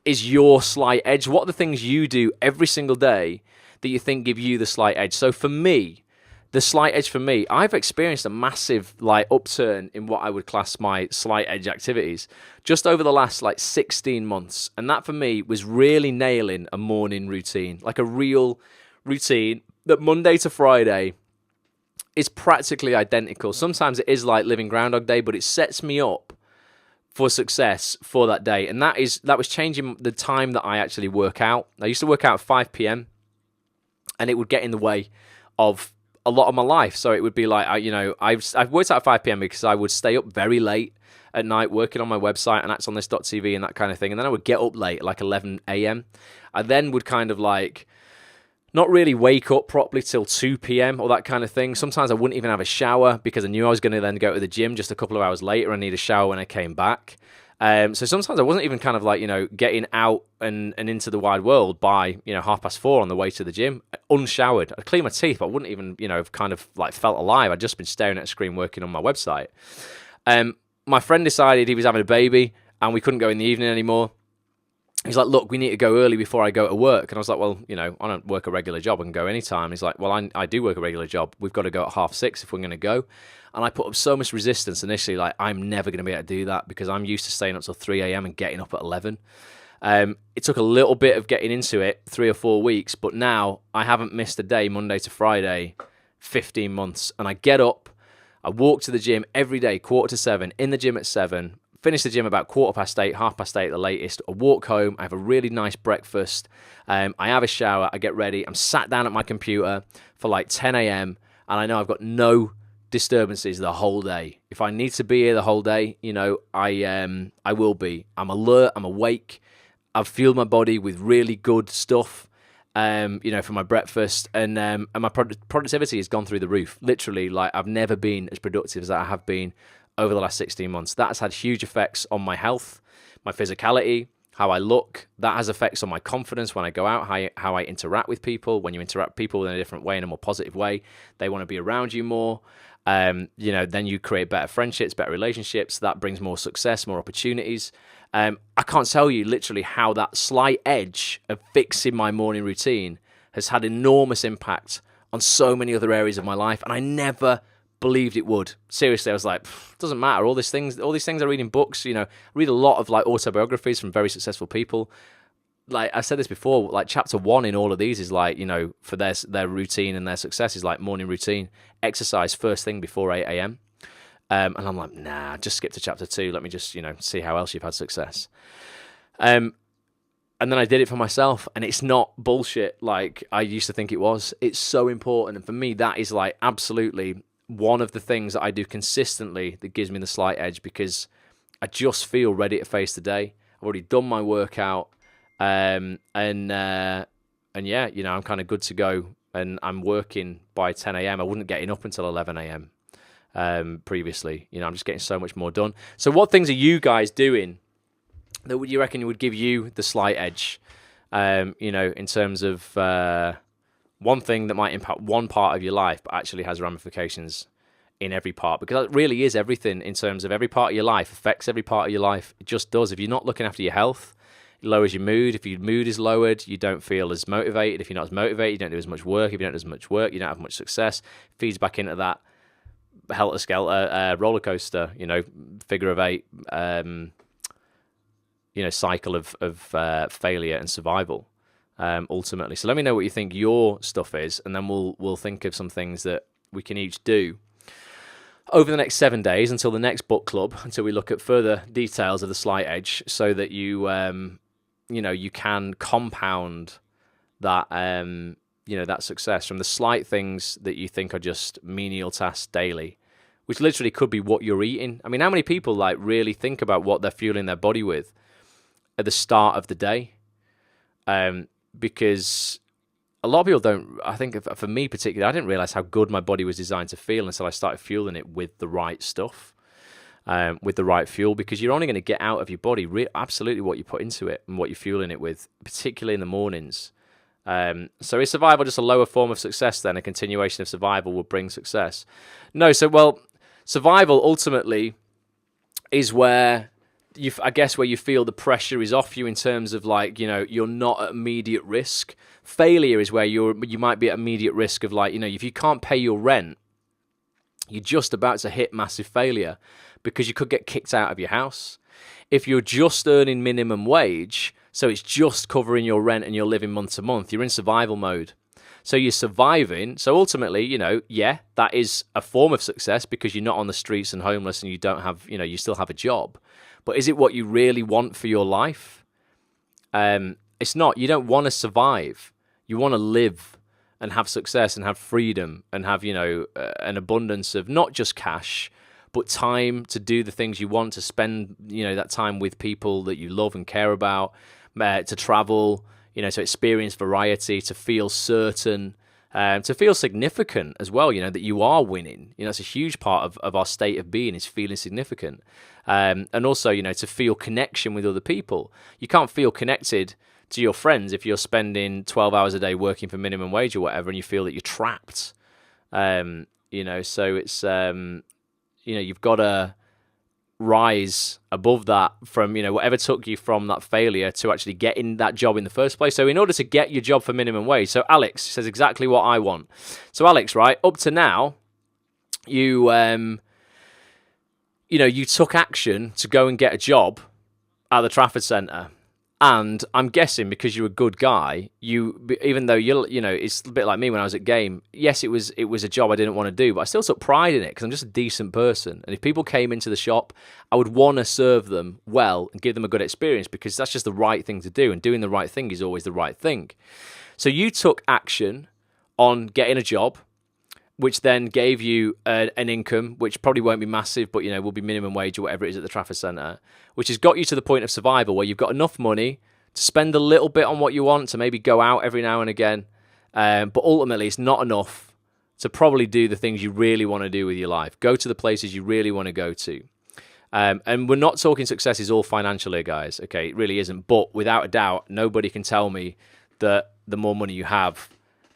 is your slight edge. What are the things you do every single day that you think give you the slight edge? So for me, the slight edge for me, I've experienced a massive upturn in what I would class my slight edge activities just over the last 16 months. And that for me was really nailing a morning routine, like a real routine that Monday to Friday is practically identical. Sometimes it is like living Groundhog Day, but it sets me up for success for that day. And that was changing the time that I actually work out. I used to work out at 5 p.m. and it would get in the way of a lot of my life. So it would be like, I've worked out at 5 p.m. because I would stay up very late at night working on my website and actsonthis.tv and that kind of thing. And then I would get up late, like 11 a.m. I then would kind of not really wake up properly till 2 p.m. or that kind of thing. Sometimes I wouldn't even have a shower because I knew I was going to then go to the gym just a couple of hours later and need a shower when I came back. So sometimes I wasn't even kind of getting out and into the wide world by 4:30 on the way to the gym, unshowered. I'd clean my teeth, but I wouldn't even have kind of felt alive. I'd just been staring at a screen working on my website. My friend decided he was having a baby and we couldn't go in the evening anymore. He's like, look, we need to go early before I go to work. And I was like, well, I don't work a regular job. I can go anytime. He's like, well, I do work a regular job. We've got to go at 6:30 if we're going to go. And I put up so much resistance initially, I'm never going to be able to do that because I'm used to staying up till 3 a.m. and getting up at 11. It took a little bit of getting into it, 3 or 4 weeks, but now I haven't missed a day, Monday to Friday, 15 months. And I get up, I walk to the gym every day, 6:45, in the gym at 7, finish the gym about 8:15, 8:30 at the latest. I walk home, I have a really nice breakfast, I have a shower, I get ready, I'm sat down at my computer for 10 a.m. and I know I've got no disturbances the whole day. If I need to be here the whole day, I will be. I'm alert, I'm awake, I've fueled my body with really good stuff, for my breakfast, and my productivity has gone through the roof. Literally, I've never been as productive as I have been over the last 16 months. That has had huge effects on my health, my physicality, how I look. That has effects on my confidence when I go out, how I interact with people. When you interact with people in a different way, in a more positive way, they want to be around you more. Then you create better friendships, better relationships. That brings more success, more opportunities. I can't tell you literally how that slight edge of fixing my morning routine has had enormous impact on so many other areas of my life, and I never believed it would. Seriously, I was like, it doesn't matter. All these things I read in books, I read a lot of autobiographies from very successful people. like I said this before, like chapter 1 in all of these is like, for their routine and their success is like morning routine, exercise first thing before 8 a.m. And I'm like, nah, just skip to chapter 2. Let me just, see how else you've had success. And then I did it for myself, and it's not bullshit like I used to think it was. It's so important. And for me, that is like absolutely one of the things that I do consistently that gives me the slight edge, because I just feel ready to face the day. I've already done my workout. And yeah, I'm kind of good to go, and I'm working by 10 a.m. I wasn't getting up until 11 a.m. Previously. I'm just getting so much more done. So what things are you guys doing that would you reckon would give you the slight edge, in terms of one thing that might impact one part of your life, but actually has ramifications in every part? Because that really is everything in terms of every part of your life, affects every part of your life. It just does. If you're not looking after your health, it lowers your mood. If your mood is lowered, you don't feel as motivated. If you're not as motivated, you don't do as much work. If you don't do as much work, you don't have much success. Feeds back into that helter-skelter roller coaster, figure of 8, cycle of failure and survival, ultimately. So let me know what you think your stuff is, and then we'll think of some things that we can each do over the next 7 days until the next book club, until we look at further details of the slight edge, so that you you can compound that that success from the slight things that you think are just menial tasks daily, which literally could be what you're eating. I mean, how many people like really think about what they're fueling their body with at the start of the day? Because a lot of people don't. I think for me particularly, I didn't realize how good my body was designed to feel until I started fueling it with the right stuff, with the right fuel, because you're only going to get out of your body absolutely what you put into it and what you're fueling it with, particularly in the mornings. So is survival just a lower form of success then? A continuation of survival will bring success? No. So, survival ultimately is where where you feel the pressure is off you in terms of like, you're not at immediate risk. Failure is where you might be at immediate risk of like, if you can't pay your rent, you're just about to hit massive failure because you could get kicked out of your house. If you're just earning minimum wage, so it's just covering your rent and you're living month to month, you're in survival mode. So you're surviving. So ultimately, that is a form of success because you're not on the streets and homeless and you don't have, you still have a job. But is it what you really want for your life? It's not. You don't want to survive. You want to live and have success and have freedom and have, an abundance of not just cash, but time to do the things you want, to spend, that time with people that you love and care about, to travel, to experience variety, to feel certain, to feel significant as well, that you are winning. It's a huge part of our state of being is feeling significant. And also, to feel connection with other people. You can't feel connected to your friends if you're spending 12 hours a day working for minimum wage or whatever and you feel that you're trapped. So it's, you've got to rise above that from, whatever took you from that failure to actually getting that job in the first place. So in order to get your job for minimum wage, so Alex says exactly what I want. So Alex, right, up to now, you took action to go and get a job at the Trafford Centre. And I'm guessing because you're a good guy, even though it's a bit like me when I was at Game. Yes, it was a job I didn't want to do, but I still took pride in it because I'm just a decent person. And if people came into the shop, I would want to serve them well and give them a good experience because that's just the right thing to do. And doing the right thing is always the right thing. So you took action on getting a job, which then gave you an income, which probably won't be massive, but will be minimum wage or whatever it is at the Trafford Centre, which has got you to the point of survival where you've got enough money to spend a little bit on what you want, to maybe go out every now and again, but ultimately it's not enough to probably do the things you really want to do with your life. Go to the places you really want to go to. And we're not talking success is all financial here, guys. Okay, it really isn't. But without a doubt, nobody can tell me that the more money you have,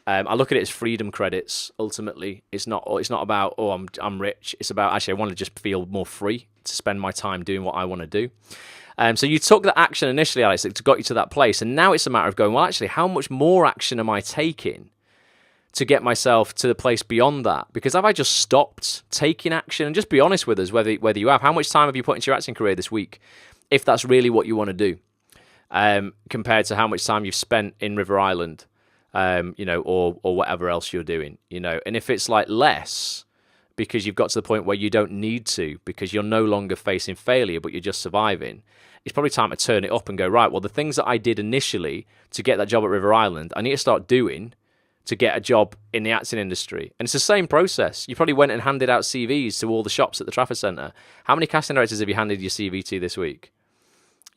I look at it as freedom credits. Ultimately, it's not about I'm rich. It's about actually I want to just feel more free to spend my time doing what I want to do. So you took that action initially, Alex, that got you to that place, and now it's a matter of going, well, actually, how much more action am I taking to get myself to the place beyond that? Because have I just stopped taking action? And just be honest with us, whether you have. How much time have you put into your acting career this week, if that's really what you want to do? compared to how much time you've spent in River Island, or whatever else you're doing, And if it's like less because you've got to the point where you don't need to, because you're no longer facing failure, but you're just surviving, it's probably time to turn it up and go, right, well, the things that I did initially to get that job at River Island, I need to start doing to get a job in the acting industry. And it's the same process. You probably went and handed out CVs to all the shops at the Trafford Centre. How many casting directors have you handed your CV to this week?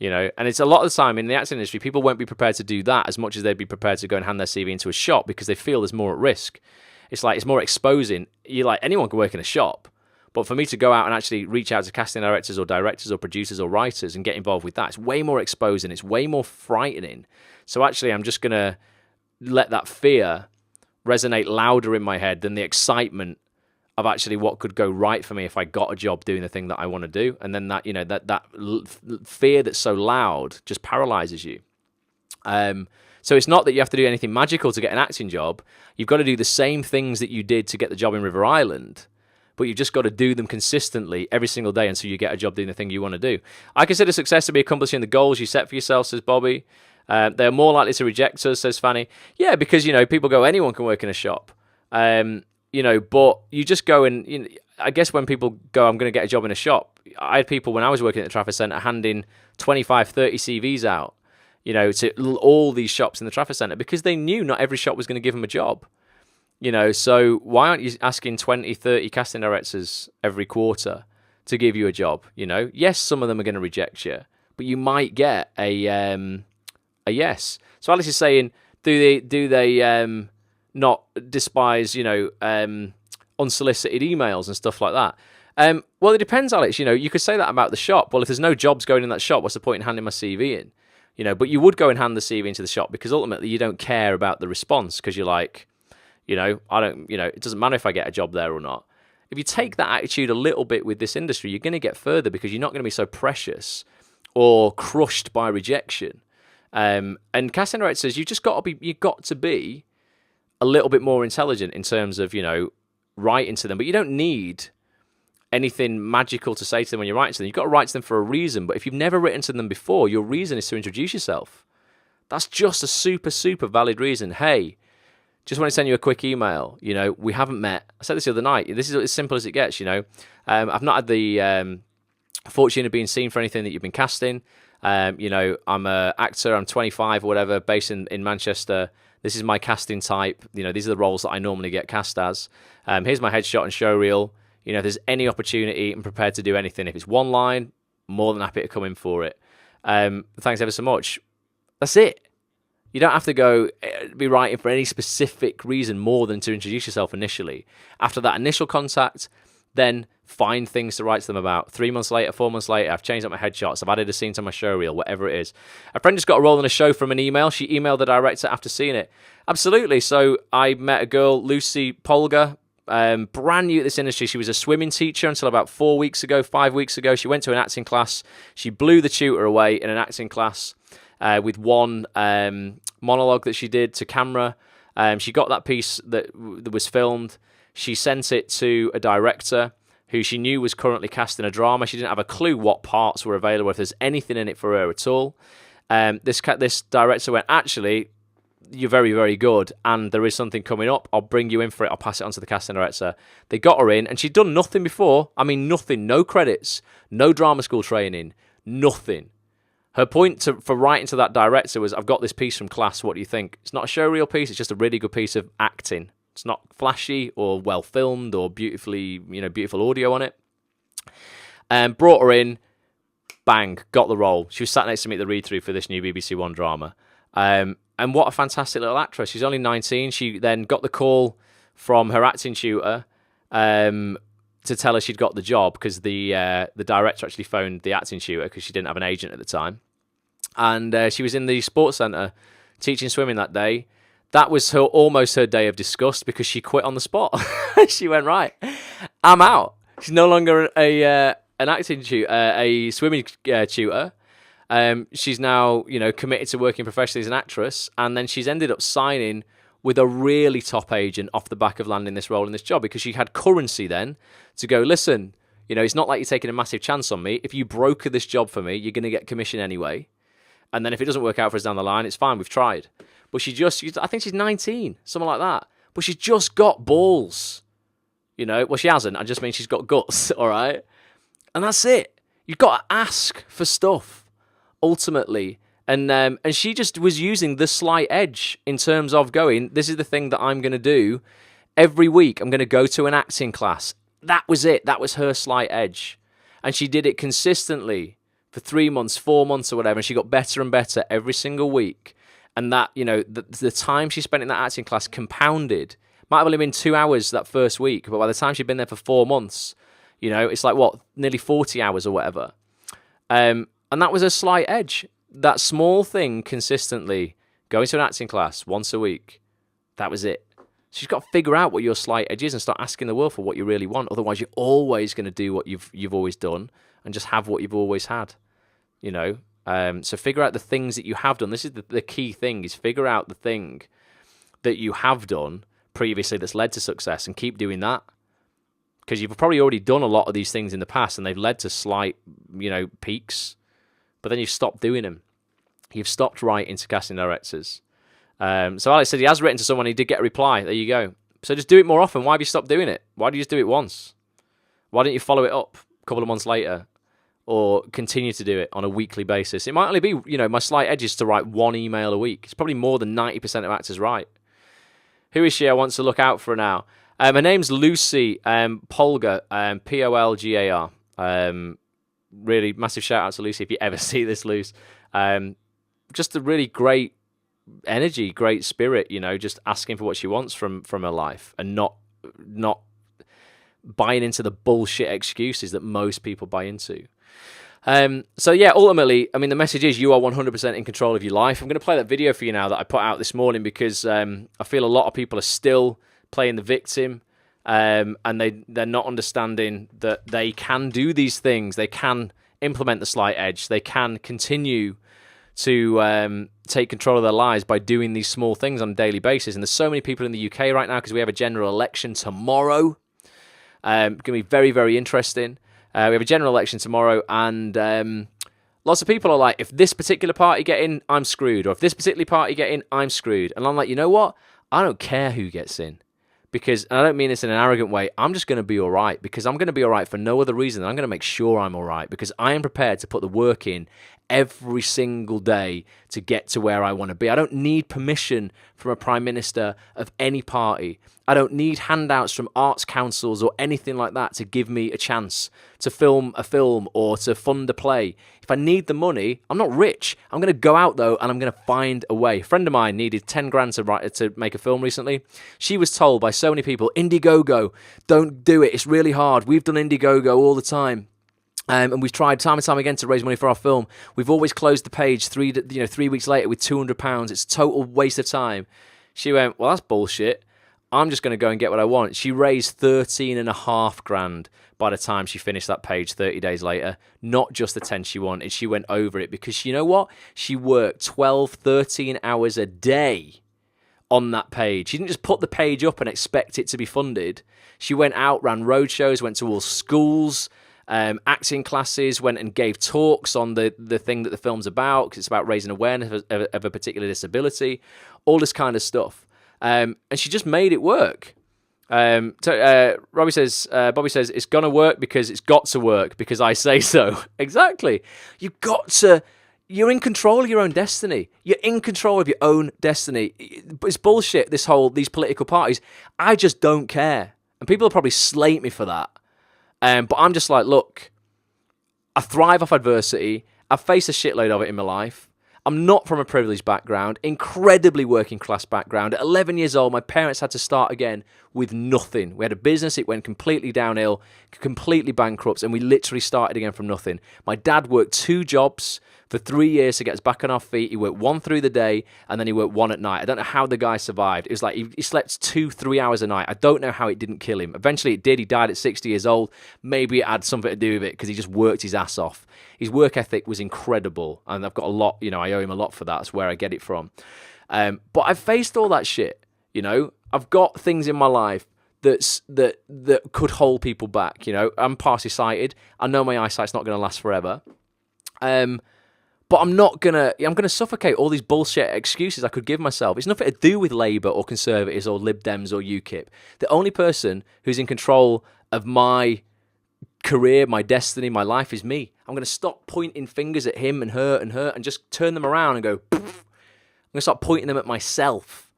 And it's a lot of the time in the acting industry, people won't be prepared to do that as much as they'd be prepared to go and hand their CV into a shop because they feel there's more at risk. It's like, it's more exposing. You're like, anyone can work in a shop. But for me to go out and actually reach out to casting directors or producers or writers and get involved with that, it's way more exposing. It's way more frightening. So actually, I'm just going to let that fear resonate louder in my head than the excitement of actually what could go right for me if I got a job doing the thing that I want to do. And then that, that fear that's so loud just paralyzes you. So it's not that you have to do anything magical to get an acting job. You've got to do the same things that you did to get the job in River Island, but you've just got to do them consistently every single day until you get a job doing the thing you want to do. I consider success to be accomplishing the goals you set for yourself, says Bobby. They're more likely to reject us, says Fanny. Yeah, because, people go, anyone can work in a shop. But you just go and, I guess when people go, I'm going to get a job in a shop, I had people when I was working at the Trafford Centre handing 25, 30 CVs out, to all these shops in the Trafford Centre because they knew not every shop was going to give them a job. So why aren't you asking 20, 30 casting directors every quarter to give you a job? Yes, some of them are going to reject you, but you might get a yes. So Alice is saying, do they not despise, unsolicited emails and stuff like that? Well, it depends, Alex. You could say that about the shop. Well, if there's no jobs going in that shop, what's the point in handing my CV in? But you would go and hand the CV into the shop because ultimately you don't care about the response because you're like, I don't, it doesn't matter if I get a job there or not. If you take that attitude a little bit with this industry, you're going to get further because you're not going to be so precious or crushed by rejection. And casting directors, you've got to be a little bit more intelligent in terms of, writing to them. But you don't need anything magical to say to them when you're writing to them. You've got to write to them for a reason. But if you've never written to them before, your reason is to introduce yourself. That's just a super, super valid reason. Hey, just want to send you a quick email. We haven't met. I said this the other night. This is as simple as it gets, I've not had the fortune of being seen for anything that you've been casting. I'm an actor. I'm 25 or whatever, based in Manchester. This is my casting type. These are the roles that I normally get cast as. Here's my headshot and show reel. If there's any opportunity, I'm prepared to do anything. If it's one line, more than happy to come in for it. Thanks ever so much. That's it. You don't have to be writing for any specific reason more than to introduce yourself initially. After that initial contact, then find things to write to them about. 3 months later, 4 months later, I've changed up my headshots, I've added a scene to my show reel, whatever it is. A friend just got a role in a show from an email. She emailed the director after seeing it. Absolutely. So I met a girl, Lucy Polgar, brand new at this industry. She was a swimming teacher until about 5 weeks ago. She went to an acting class. She blew the tutor away in an acting class with one monologue that she did to camera. She got that piece that was filmed. She sent it to a director who she knew was currently casting a drama. She didn't have a clue what parts were available, if there's anything in it for her at all. This director went, actually, you're very, very good, and there is something coming up. I'll bring you in for it. I'll pass it on to the casting director. They got her in, and she'd done nothing before. I mean, nothing. No credits, no drama school training, nothing. Her point for writing to that director was, I've got this piece from class. What do you think? It's not a show reel piece. It's just a really good piece of acting. It's not flashy or well filmed or beautiful audio on it. Brought her in, bang, got the role. She was sat next to me at the read-through for this new BBC One drama. And what a fantastic little actress. She's only 19. She then got the call from her acting tutor to tell her she'd got the job because the director actually phoned the acting tutor because she didn't have an agent at the time. And she was in the sports centre teaching swimming that day. That was almost her day of disgust because she quit on the spot. She went, right, I'm out. She's no longer an acting tutor, a swimming tutor. She's now, committed to working professionally as an actress, and then she's ended up signing with a really top agent off the back of landing this role in this job because she had currency then to go, listen, it's not like you're taking a massive chance on me. If you broker this job for me, you're going to get commission anyway. And then if it doesn't work out for us down the line, it's fine. We've tried. But I think she's 19, something like that. But she's just got balls. You know, well, she hasn't. I just mean she's got guts, all right? And that's it. You've got to ask for stuff, ultimately. And she just was using the slight edge in terms of going, this is the thing that I'm going to do. Every week, I'm going to go to an acting class. That was it. That was her slight edge. And she did it consistently for 3 months, 4 months or whatever. And she got better and better every single week. And that, you know, the time she spent in that acting class compounded. Might have only been 2 hours that first week. But by the time she'd been there for 4 months, you know, it's like, what, nearly 40 hours or whatever. And that was a slight edge. That small thing consistently, going to an acting class once a week, that was it. So you've got to figure out what your slight edge is and start asking the world for what you really want. Otherwise, you're always going to do what you've always done and just have what you've always had, you know. So figure out the things that you have done. This is the key thing, is figure out the thing that you have done previously that's led to success and keep doing that. Because you've probably already done a lot of these things in the past and they've led to slight, you know, peaks. But then you've stopped doing them. You've stopped writing to casting directors. So Alex said he has written to someone. He did get a reply. There you go. So just do it more often. Why have you stopped doing it? Why do you just do it once? Why don't you follow it up a couple of months later? Or continue to do it on a weekly basis? It might only be, you know, my slight edge is to write 1 email a week. It's probably more than 90% of actors write. Who is she? I want to look out for her now. Her name's Lucy Polgar, Polgar. Really massive shout out to Lucy if you ever see this, Luce. Just a really great energy, great spirit, you know, just asking for what she wants from her life and not buying into the bullshit excuses that most people buy into. So yeah, ultimately, I mean, the message is you are 100% in control of your life. I'm going to play that video for you now that I put out this morning because I feel a lot of people are still playing the victim. And they're not understanding that they can do these things. They can implement the slight edge. They can continue to take control of their lives by doing these small things on a daily basis. And there's so many people in the UK right now because we have a general election tomorrow. Going to be very, very interesting. We have a general election tomorrow, and lots of people are like, if this particular party get in, I'm screwed. Or if this particular party get in, I'm screwed. And I'm like, you know what? I don't care who gets in. Because, and I don't mean this in an arrogant way, I'm just going to be all right. Because I'm going to be all right for no other reason. I'm going to make sure I'm all right. Because I am prepared to put the work in every single day to get to where I want to be. I don't need permission from a prime minister of any party. I don't need handouts from arts councils or anything like that to give me a chance to film a film or to fund a play. If I need the money, I'm not rich. I'm going to go out, though, and I'm going to find a way. A friend of mine needed 10 grand to make a film recently. She was told by so many people, Indiegogo, don't do it. It's really hard. We've done Indiegogo all the time. And we've tried time and time again to raise money for our film. We've always closed the page 3 weeks later with £200. It's a total waste of time. She went, well, that's bullshit. I'm just going to go and get what I want. She raised 13.5 grand by the time she finished that page 30 days later. Not just the 10 she wanted. She went over it because you know what? She worked 12, 13 hours a day on that page. She didn't just put the page up and expect it to be funded. She went out, ran road shows, went to all schools, acting classes, went and gave talks on the thing that the film's about, because it's about raising awareness of a particular disability, all this kind of stuff. And she just made it work. Bobby says, it's going to work because it's got to work because I say so. Exactly. You're in control of your own destiny. You're in control of your own destiny. It's bullshit, these political parties. I just don't care. And people will probably slate me for that. But I'm just like, look, I thrive off adversity. I've faced a shitload of it in my life. I'm not from a privileged background, incredibly working class background. At 11 years old, my parents had to start again with nothing. We had a business, it went completely downhill, completely bankrupt, and we literally started again from nothing. My dad worked 2 jobs for 3 years to get us back on our feet. He worked 1 through the day, and then he worked 1 at night. I don't know how the guy survived. It was like he slept 2-3 hours a night. I don't know how it didn't kill him. Eventually it did. He died at 60 years old. Maybe it had something to do with it because he just worked his ass off. His work ethic was incredible, and I've got a lot, I owe him a lot for that. That's where I get it from. But I've faced all that shit, I've got things in my life that could hold people back, I'm partially sighted. I know my eyesight's not going to last forever. But I'm gonna suffocate all these bullshit excuses I could give myself. It's nothing to do with Labour or Conservatives or Lib Dems or UKIP. The only person who's in control of my career, my destiny, my life is me. I'm gonna stop pointing fingers at him and her and just turn them around and go, poof. I'm gonna start pointing them at myself.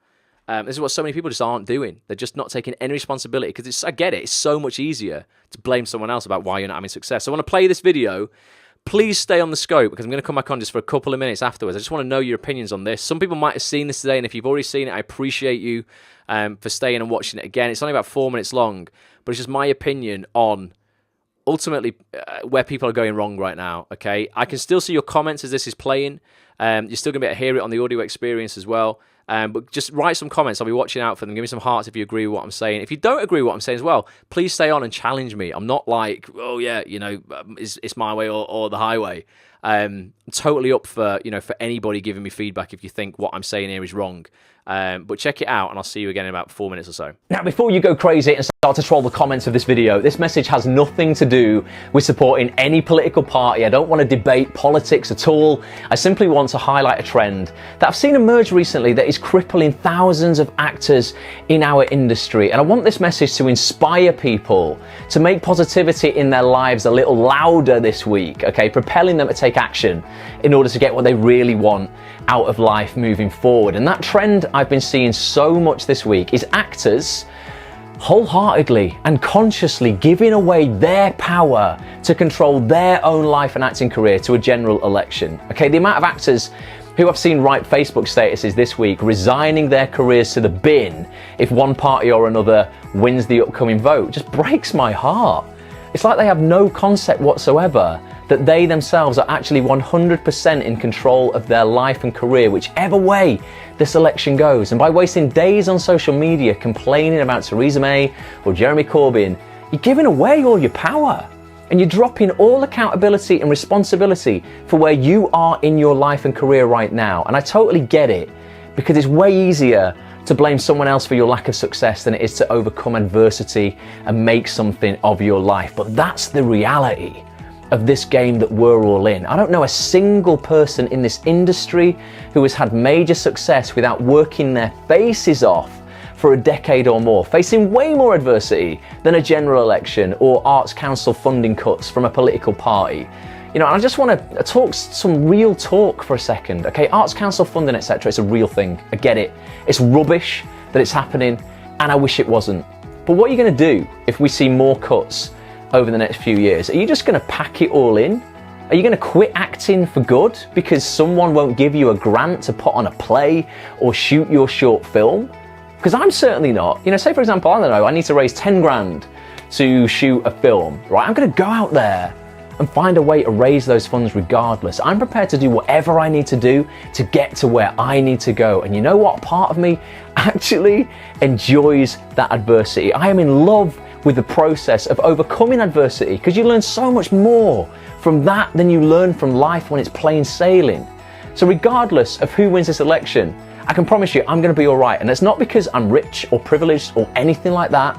This is what so many people just aren't doing. They're just not taking any responsibility, because I get it. It's so much easier to blame someone else about why you're not having success. So I want to play this video. Please stay on the scope, because I'm going to come back on just for a couple of minutes afterwards. I just want to know your opinions on this. Some people might have seen this today, and if you've already seen it, I appreciate you for staying and watching it again. It's only about 4 minutes long, but it's just my opinion on ultimately where people are going wrong right now, okay? I can still see your comments as this is playing. You're still going to be able to hear it on the audio experience as well. But just write some comments. I'll be watching out for them. Give me some hearts if you agree with what I'm saying. If you don't agree with what I'm saying as well, please stay on and challenge me. I'm not like, oh yeah, it's my way or the highway. I'm totally up for anybody giving me feedback if you think what I'm saying here is wrong. But check it out, and I'll see you again in about 4 minutes or so. Now, before you go crazy and start to troll the comments of this video, this message has nothing to do with supporting any political party. I don't want to debate politics at all. I simply want to highlight a trend that I've seen emerge recently that is crippling thousands of actors in our industry. And I want this message to inspire people to make positivity in their lives a little louder this week, okay? Propelling them to take action in order to get what they really want out of life moving forward. And that trend I've been seeing so much this week is actors wholeheartedly and consciously giving away their power to control their own life and acting career to a general election. Okay, the amount of actors who I've seen write Facebook statuses this week resigning their careers to the bin if one party or another wins the upcoming vote just breaks my heart. It's like they have no concept whatsoever that they themselves are actually 100% in control of their life and career, whichever way this election goes. And by wasting days on social media complaining about Theresa May or Jeremy Corbyn, you're giving away all your power. And you're dropping all accountability and responsibility for where you are in your life and career right now. And I totally get it, because it's way easier to blame someone else for your lack of success than it is to overcome adversity and make something of your life. But that's the reality of this game that we're all in. I don't know a single person in this industry who has had major success without working their faces off for a decade or more, facing way more adversity than a general election or Arts Council funding cuts from a political party. I just want to talk some real talk for a second, okay? Arts Council funding, etc., it's a real thing. I get it. It's rubbish that it's happening, and I wish it wasn't. But what are you going to do if we see more cuts over the next few years? Are you just going to pack it all in? Are you going to quit acting for good because someone won't give you a grant to put on a play or shoot your short film? Because I'm certainly not. Say for example, I don't know, I need to raise 10 grand to shoot a film, right? I'm going to go out there and find a way to raise those funds regardless. I'm prepared to do whatever I need to do to get to where I need to go. And you know what? Part of me actually enjoys that adversity. I am in love with the process of overcoming adversity, because you learn so much more from that than you learn from life when it's plain sailing. So regardless of who wins this election, I can promise you I'm going to be all right. And it's not because I'm rich or privileged or anything like that.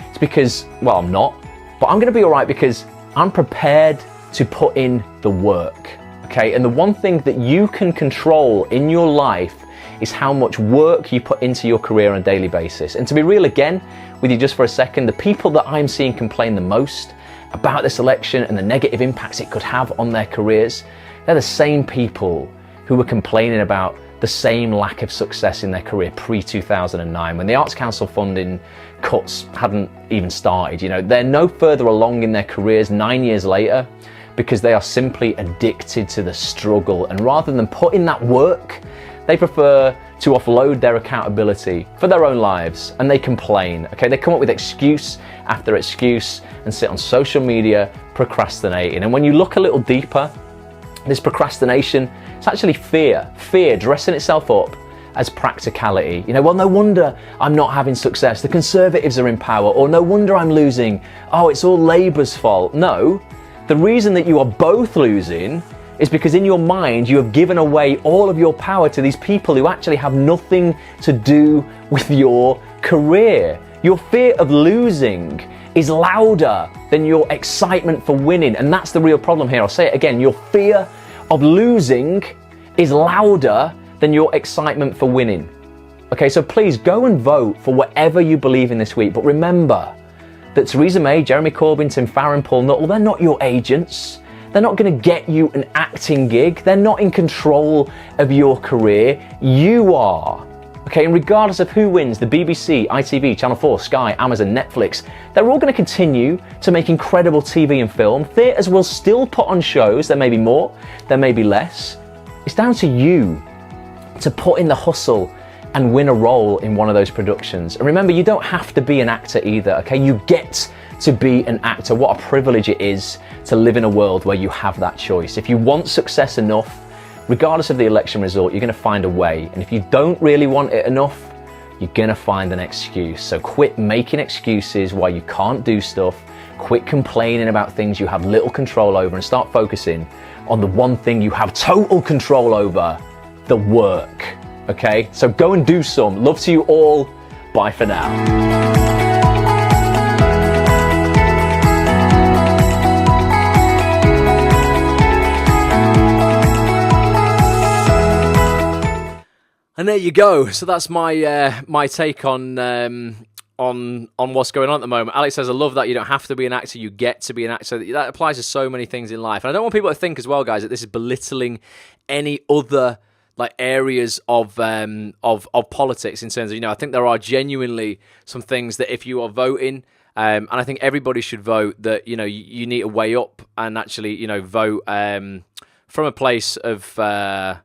It's because, well, I'm not, but I'm going to be all right because I'm prepared to put in the work, okay? And the one thing that you can control in your life is how much work you put into your career on a daily basis. And to be real again with you just for a second, the people that I'm seeing complain the most about this election and the negative impacts it could have on their careers, they're the same people who were complaining about the same lack of success in their career pre-2009, when the Arts Council funding cuts hadn't even started. They're no further along in their careers 9 years later because they are simply addicted to the struggle. And rather than put in that work, they prefer to offload their accountability for their own lives, and they complain, okay? They come up with excuse after excuse and sit on social media procrastinating. And when you look a little deeper, this procrastination, it's actually fear dressing itself up as practicality. Well, no wonder I'm not having success. The Conservatives are in power, or no wonder I'm losing. Oh, it's all Labour's fault. No, the reason that you are both losing is because in your mind you have given away all of your power to these people who actually have nothing to do with your career. Your fear of losing is louder than your excitement for winning, and that's the real problem here. I'll say it again, your fear of losing is louder than your excitement for winning. Okay, so please go and vote for whatever you believe in this week. But remember that Theresa May, Jeremy Corbyn, Tim Farron, Paul Nuttall, they're not your agents. They're not going to get you an acting gig. They're not in control of your career. You are. Okay, and regardless of who wins, the BBC, ITV, Channel 4, Sky, Amazon, Netflix, they're all going to continue to make incredible TV and film. Theatres will still put on shows. There may be more, there may be less. It's down to you to put in the hustle and win a role in one of those productions. And remember, you don't have to be an actor either, okay? You get to be an actor. What a privilege it is to live in a world where you have that choice. If you want success enough, regardless of the election result, you're going to find a way. And if you don't really want it enough, you're going to find an excuse. So quit making excuses why you can't do stuff. Quit complaining about things you have little control over and start focusing on the one thing you have total control over, the work. Okay? So go and do some. Love to you all. Bye for now. And there you go. So that's my my take on what's going on at the moment. Alex says, I love that you don't have to be an actor, you get to be an actor. That applies to so many things in life. And I don't want people to think as well, guys, that this is belittling any other like areas of politics in terms of, I think there are genuinely some things that if you are voting, and I think everybody should vote, that, you need to weigh up and actually, vote from a place of where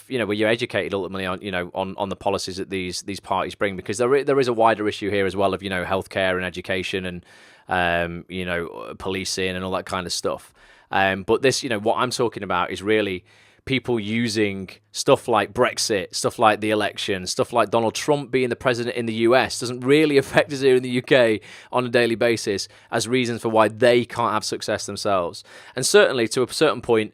you're educated ultimately on the policies that these parties bring, because there is a wider issue here as well of healthcare and education and policing and all that kind of stuff. But this what I'm talking about is really people using stuff like Brexit, stuff like the election, stuff like Donald Trump being the president in the US doesn't really affect us here in the UK on a daily basis as reasons for why they can't have success themselves. And certainly to a certain point,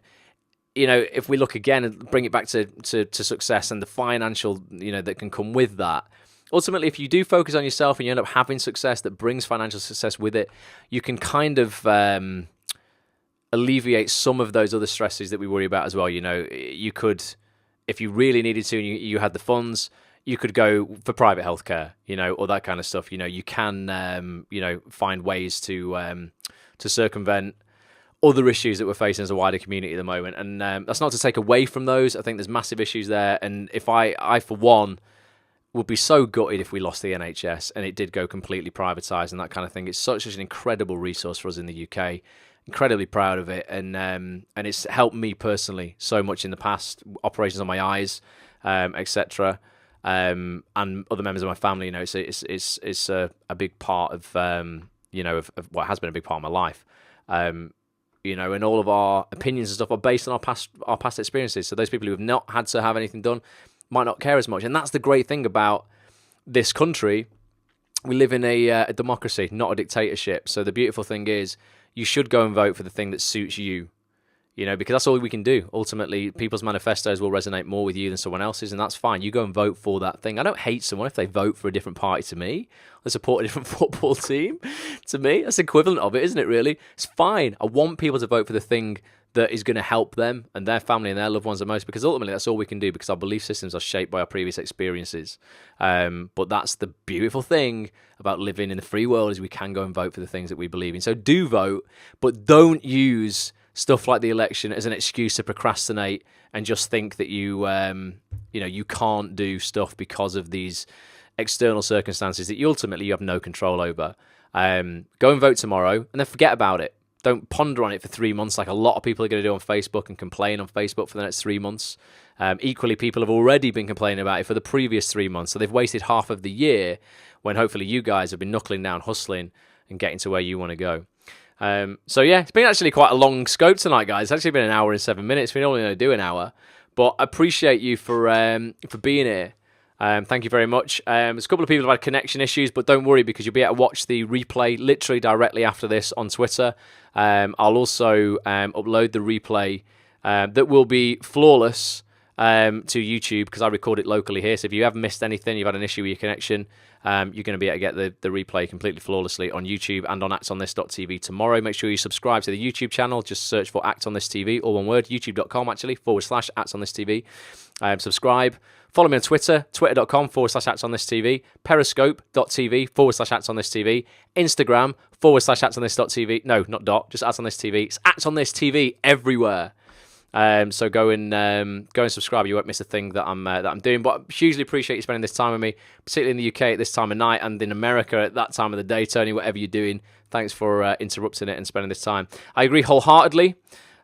if we look again and bring it back to success and the financial, that can come with that, ultimately, if you do focus on yourself and you end up having success that brings financial success with it, you can kind of alleviate some of those other stresses that we worry about as well. You could, if you really needed to and you had the funds, you could go for private healthcare, or that kind of stuff. You can, find ways to circumvent other issues that we're facing as a wider community at the moment. And that's not to take away from those. I think there's massive issues there. And if I for one, would be so gutted if we lost the NHS and it did go completely privatised and that kind of thing. It's such an incredible resource for us in the UK. Incredibly proud of it. And it's helped me personally so much in the past. Operations on my eyes, etc. And other members of my family, it's a big part of, of what has been a big part of my life. And all of our opinions and stuff are based on our past experiences. So those people who have not had to have anything done might not care as much. And that's the great thing about this country. We live in a democracy, not a dictatorship. So the beautiful thing is you should go and vote for the thing that suits you, because that's all we can do. Ultimately, people's manifestos will resonate more with you than someone else's, and that's fine. You go and vote for that thing. I don't hate someone if they vote for a different party to me or support a different football team to me. That's the equivalent of it, isn't it, really? It's fine. I want people to vote for the thing that is going to help them and their family and their loved ones the most, because ultimately that's all we can do, because our belief systems are shaped by our previous experiences. But that's the beautiful thing about living in the free world, is we can go and vote for the things that we believe in. So do vote, but don't use stuff like the election as an excuse to procrastinate and just think that you can't do stuff because of these external circumstances that you have no control over. Go and vote tomorrow and then forget about it. Don't ponder on it for 3 months like a lot of people are going to do on Facebook and complain on Facebook for the next 3 months. Equally, people have already been complaining about it for the previous 3 months. So they've wasted half of the year when hopefully you guys have been knuckling down, hustling and getting to where you want to go. So yeah, it's been actually quite a long scope tonight, guys. It's actually been an hour and 7 minutes. We normally only do an hour, but I appreciate you for being here. Thank you very much. There's a couple of people who have had connection issues, but don't worry, because you'll be able to watch the replay literally directly after this on Twitter. I'll also upload the replay that will be flawless to YouTube because I record it locally here. So if you have missed anything, you've had an issue with your connection, you're going to be able to get the replay completely flawlessly on YouTube and on actonthis.tv tomorrow. Make sure you subscribe to the YouTube channel. Just search for Act on This TV, all one word, youtube.com actually, /Acts on This TV. Subscribe. Follow me on Twitter, twitter.com /Acts on This TV, periscope.tv /Acts on This TV, Instagram /Acts on This.tv. No, not dot, just Acts on This TV. It's Acts on This TV everywhere. So go and subscribe. You won't miss a thing that I'm doing. But I hugely appreciate you spending this time with me, particularly in the UK at this time of night and in America at that time of the day. Tony, whatever you're doing, thanks for interrupting it and spending this time. I agree wholeheartedly.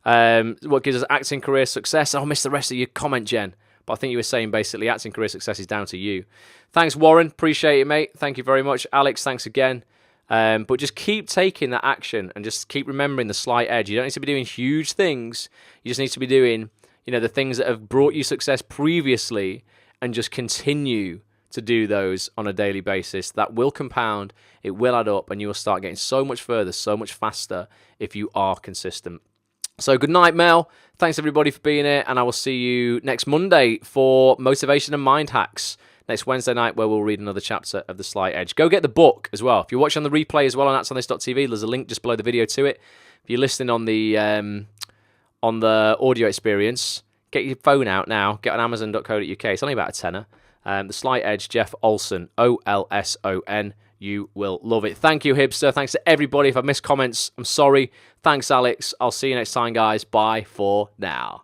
What gives us acting career success? I'll miss the rest of your comment, Jen. But I think you were saying basically acting career success is down to you. Thanks, Warren. Appreciate it, mate. Thank you very much. Alex, thanks again. But just keep taking that action and just keep remembering the slight edge. You don't need to be doing huge things. You just need to be doing, the things that have brought you success previously and just continue to do those on a daily basis. That will compound. It will add up and you will start getting so much further, so much faster if you are consistent. So good night, Mel. Thanks, everybody, for being here. And I will see you next Monday for Motivation and Mind Hacks. Next Wednesday night, where we'll read another chapter of The Slight Edge. Go get the book as well. If you're watching on the replay as well on actonthis.tv, there's a link just below the video to it. If you're listening on the audio experience, get your phone out now. Get on amazon.co.uk. It's only about a tenner. The Slight Edge, Jeff Olson, Olson. You will love it. Thank you, Hipster. Thanks to everybody. If I've missed comments, I'm sorry. Thanks, Alex. I'll see you next time, guys. Bye for now.